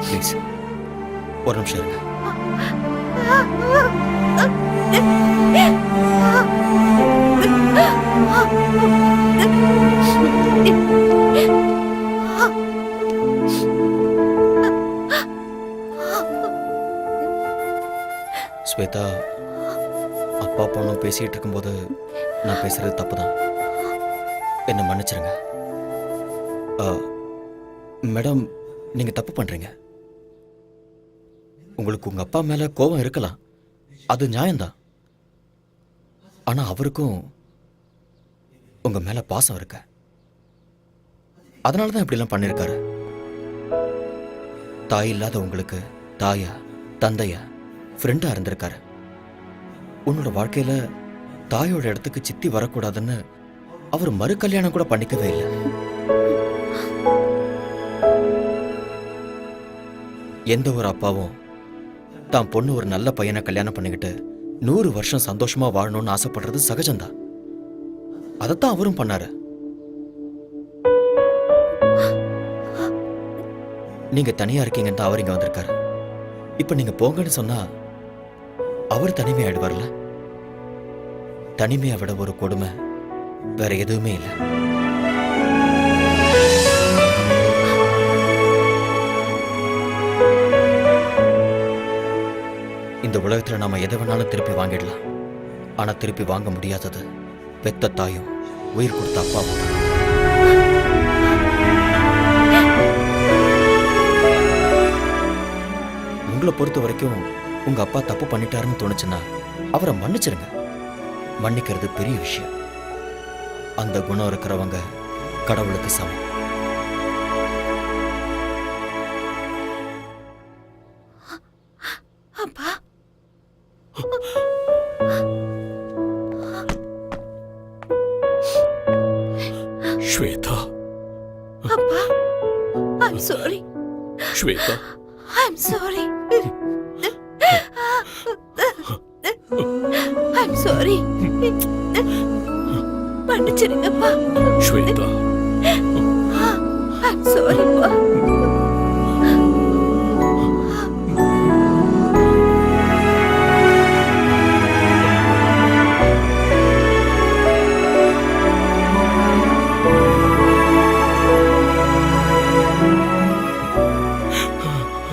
Please ஒரு நிமிஷம் இருங்க. ஸ்வேதா, அப்பா பொண்ணும் பேசிட்டு இருக்கும்போது நான் பேசுறது தப்புதான். என்ன மன்னிச்சிருங்க. மேடம், நீங்க தப்பு பண்றீங்க. உங்களுக்கு உங்க அப்பா மேல கோபம் இருக்கலாம், அது நியாயம்தான். ஆனா அவருக்கும் உங்க மேல பாசம் இருக்க. அதனாலதான் இப்படிலாம் பண்ணிருக்காரு. தாய் இல்லாத உங்களுக்கு தாயா, தந்தையா, ஃப்ரெண்டா இருந்திருக்காரு. உன்னோட வாழ்க்கையில தாயோட இடத்துக்கு சித்தி வரக்கூடாதுன்னு அவர் மறு கல்யாணம் கூட பண்ணிக்கவே இல்லை. எந்த ஒரு அப்பாவும் தான் பொண்ணு ஒரு நல்ல பையனை கல்யாணம் பண்ணிக்கிட்டு 100 வருஷம் சந்தோஷமா வாழணும்னு ஆசைப்படுறது சகஜம்தான். அதைத்தான் அவரும் பண்ணாரு. நீங்க தனியா இருக்கீங்கன்னு தான் அவர் இங்க வந்திருக்காரு. இப்ப நீங்க போங்கன்னு சொன்னா அவர் தனிமை ஆயிடுவார்ல. தனிமையை விட ஒரு கொடுமை வேற எதுவுமே இல்லை. இந்த உலகத்துல நாம எதை வேணாலும் திருப்பி வாங்கிடலாம். ஆனா திருப்பி வாங்க முடியாதது பெத்த தாயும் உயிர் கொடுத்த அப்பாவும். உங்களை பொறுத்த வரைக்கும் உங்க அப்பா தப்பு பண்ணிட்டாருன்னு தோணுச்சுன்னா அவரை மன்னிச்சிருங்க. மன்னிக்கிறது பெரிய விஷயம். அந்த குணம் இருக்கிறவங்க கடவுளுக்கு சமம். அப்பா, ஸ்வேதா, அப்பா, I'm sorry. Shweta, I'm sorry. I'm sorry. மன்னிச்சிருங்கப்பா. Shweta, I'm sorry, பா.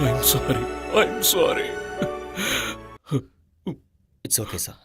I'm sorry. I'm sorry. It's okay, sir.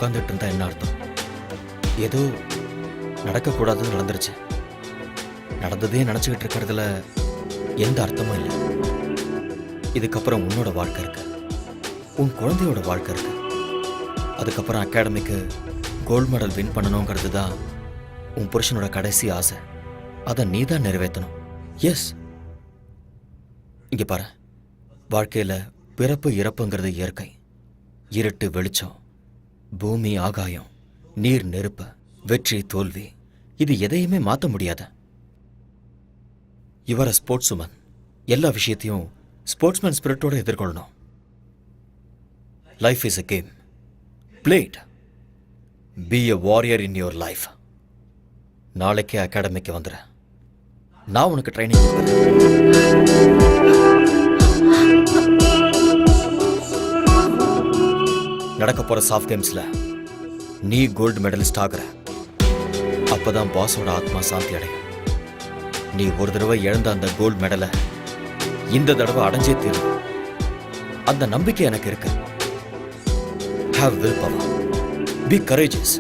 உட்காந்துட்டு இருந்தா என்ன அர்த்தம்? ஏதோ நடக்கக்கூடாதுன்னு நடந்துருச்சு. நடந்ததே நினச்சிக்கிட்டு இருக்கிறதுல எந்த அர்த்தமும் இல்லை. இதுக்கப்புறம் உன்னோட வாழ்க்கை இருக்கு, உன் குழந்தையோட வாழ்க்கை இருக்கு. அதுக்கப்புறம் அகாடமிக்கு கோல்டு மெடல் வின் பண்ணணுங்கிறது தான் உன் புருஷனோட கடைசி ஆசை. அதை நீ தான் நிறைவேற்றணும். எஸ், இங்க பாரு, வாழ்க்கையில பிறப்பு இறப்புங்கிறது இயற்கை. இருட்டு வெளிச்சம், பூமி ஆகாயம், நீர் நெருப்பு, வெற்றி தோல்வி, இது எதையுமே மாற்ற முடியாத. இவர ஸ்போர்ட்ஸ் உமன், எல்லா விஷயத்தையும் ஸ்போர்ட்ஸ்மேன் ஸ்பிரிட்டோட எதிர்கொள்ளணும். Life is a game. Play it. Be a warrior in your life. நாளைக்கே அகாடமிக்கு வந்துடு. நான் உனக்கு ட்ரைனிங் கொடுக்குறேன். நடக்க போற சாஃப்ட் கேம்ஸ்ல நீ கோல்டு மெடலிஸ்ட் ஆகுற. அப்பதான் பாஸோட ஆத்மா சாந்தி அடையும். நீ ஒரு தடவை இழந்த அந்த கோல்டு மெடலை இந்த தடவை அடைஞ்சே தீரும். அந்த நம்பிக்கை எனக்கு இருக்கு. Have willpower. Be courageous.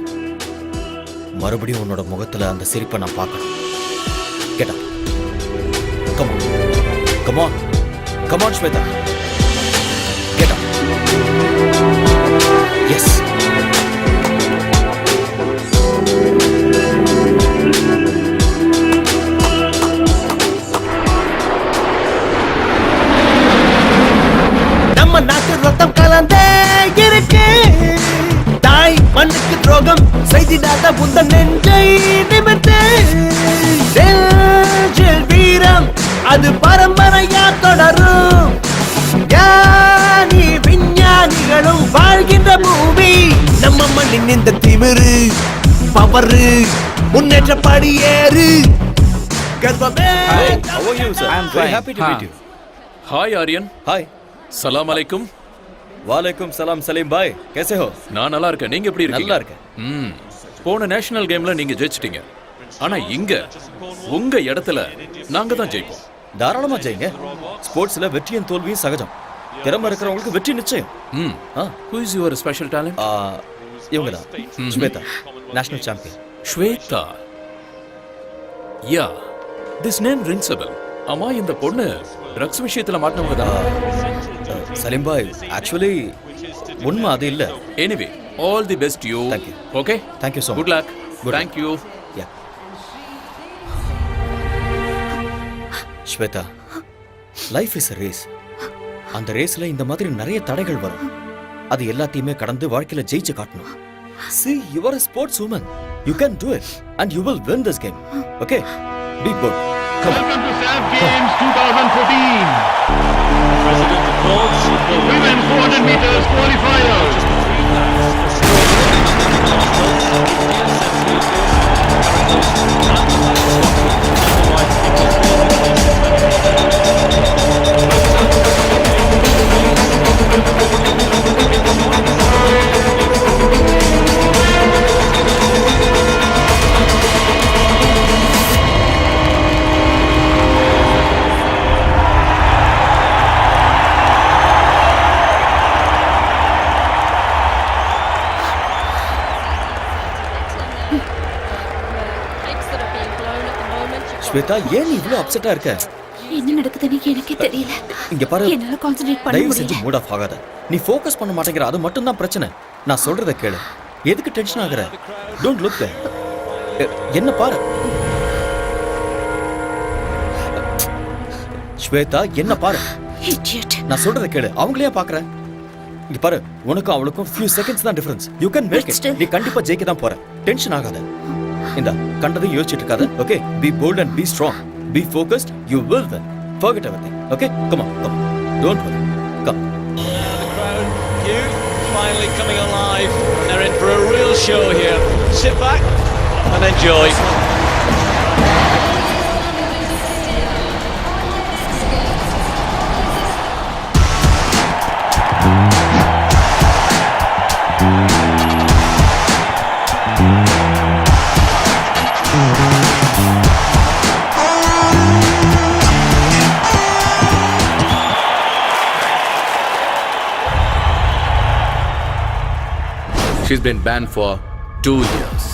மறுபடியும் உன்னோட முகத்துல அந்த சிரிப்பை நான் பார்க்கணும். Get up. Come on. Come on. Come on, Shweta. Get up. Yes. நம்ம நாட்டு ரத்தம் கலந்தே இருக்கு. தாய் மண்ணுக்கு துரோகம் செய்திடாத புந்த நெஞ்சை நிமிர்த்து. நெஞ்சில் வீரம் அது பரம்பரையா தொடரும். ஞானி விஞ்ஞானிகளும் வாழ்கின்ற பூமி நம்ம மண்ணின் இந்த திமிரு பவரு முன்னேற்ற படியேறு. கர்வமே. How are you, sir? I am Very fine. happy to meet you. Hi Aryan. Hi. சலாம் அலைக்கும். வாலைக்கும் சலாம் சலீம் பாய். कैसे हो? நான் நல்லா இருக்கேன். நீங்க எப்படி இருக்கீங்க? நல்லா இருக்கேன். போன நேஷனல் கேம்ல நீங்க ஜெயிச்சிட்டீங்க. ஆனா இங்க உங்க இடத்துல நாங்க தான் ஜெயிப்போம். தாராளமா ஜெயிங்க. ஸ்போர்ட்ஸ்ல வெற்றியும் தோல்வியும் சகஜம். திறமை இருக்கிறவங்களுக்கு வெற்றி நிச்சயம். Who is your special talent? இவங்க தான் Shweta, national champion. Shweta. Yeah, this name rings a bell. அம்மா, இந்த பொண்ணு ட்ரக்ஸ் விஷயத்துல மாட்டினவங்க தான். சலீம் பாய், ஆக்சுவலி உண்மை அது இல்ல. Anyway, all the best you. Thank you. Okay, Thank you so much. Good luck. Good Thank you. Yeah. Shweta, life is a race. அந்த ரேஸ்ல இந்த மாதிரி நிறைய தடைகள் வரும். அது எல்லாத்தையுமே கடந்து வாழ்க்கையில ஜெயிச்சு காட்டணும். See, you are a sports woman. You can do it and you will win this game. Okay? Be good. Come on. Welcome to SAF Games 2014. President applauds the women 400 meters qualifiers. Shweta, ஏன் நீ இவ்ளோ அப்செட்டா இருக்க? என்ன நடக்குதுன்னு எனக்கே தெரியல. இங்க பாரு, என்னால கான்சென்ட்ரேட் பண்ண தயவு செஞ்சு முடியல. மூட் ஆஃப் ஆகாத. நீ ஃபோக்கஸ் பண்ண மாட்டேங்கிற, அது மட்டும் தான் பிரச்சனை. நான் சொல்றத கேளு. எதுக்கு டென்ஷன் ஆகுற? Don't look there. என்ன பாரு. ஸ்வேதா, என்ன பாரு. Idiot. நான் சொல்றத கேளு. அவங்களே பாக்குற. இங்க பாரு, உனக்கும் அவளுக்கும் few seconds தான் difference. You can make But it. still- நீ கண்டிப்பா ஜெயிக்க தான் போற. டென்ஷன் ஆகாத. இந்த கண்டதையும் யோசிச்சுட்டு இருக்காத. Okay? Be bold and be strong. Be focused. You will win. Forget everything. Okay? Come on. Come on. Don't worry. Come. The crowd, youth, finally coming alive. They're in for a real show here. Sit back and enjoy. She's been banned for 2 years.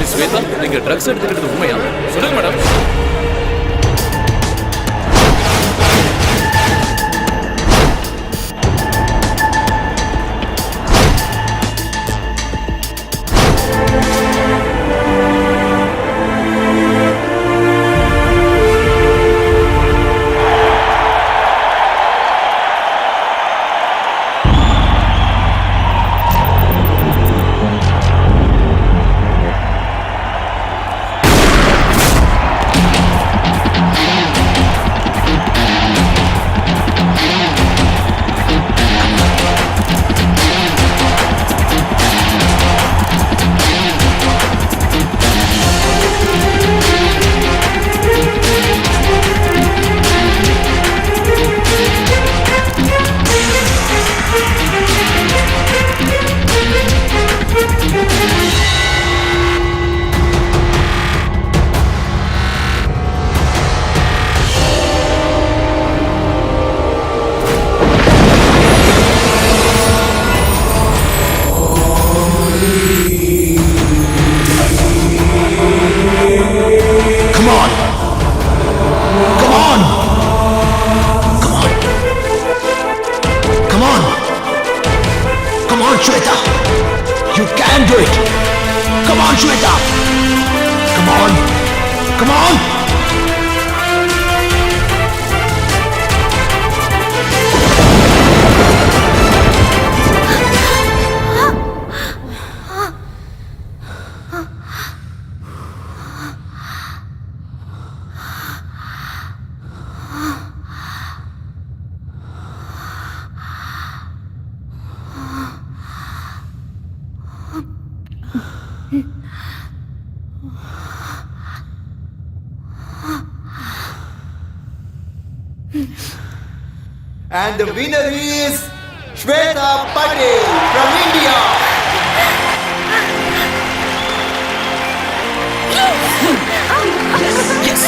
Miss Shweta, நீங்க drugs எடுத்துக்கிறது உண்மையா? சொல்லுங்க madam. And the winner is Shweta Patel from India. Yes!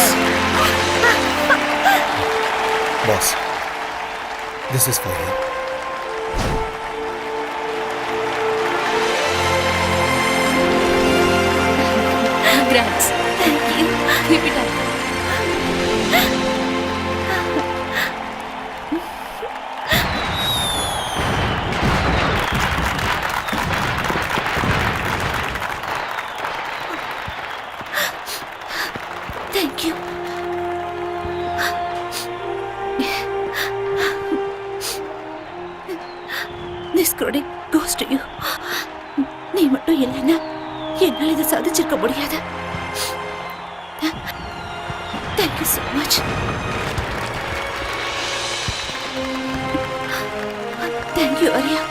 Boss, this is for you. Congrats. Thank you. Keep it up. Thank you. This credit goes to you. நீ மட்டும் இல்லைன்னா என்னால் இதை சாதிச்சிருக்க முடியாது. Thank you so much. Thank you, Arya.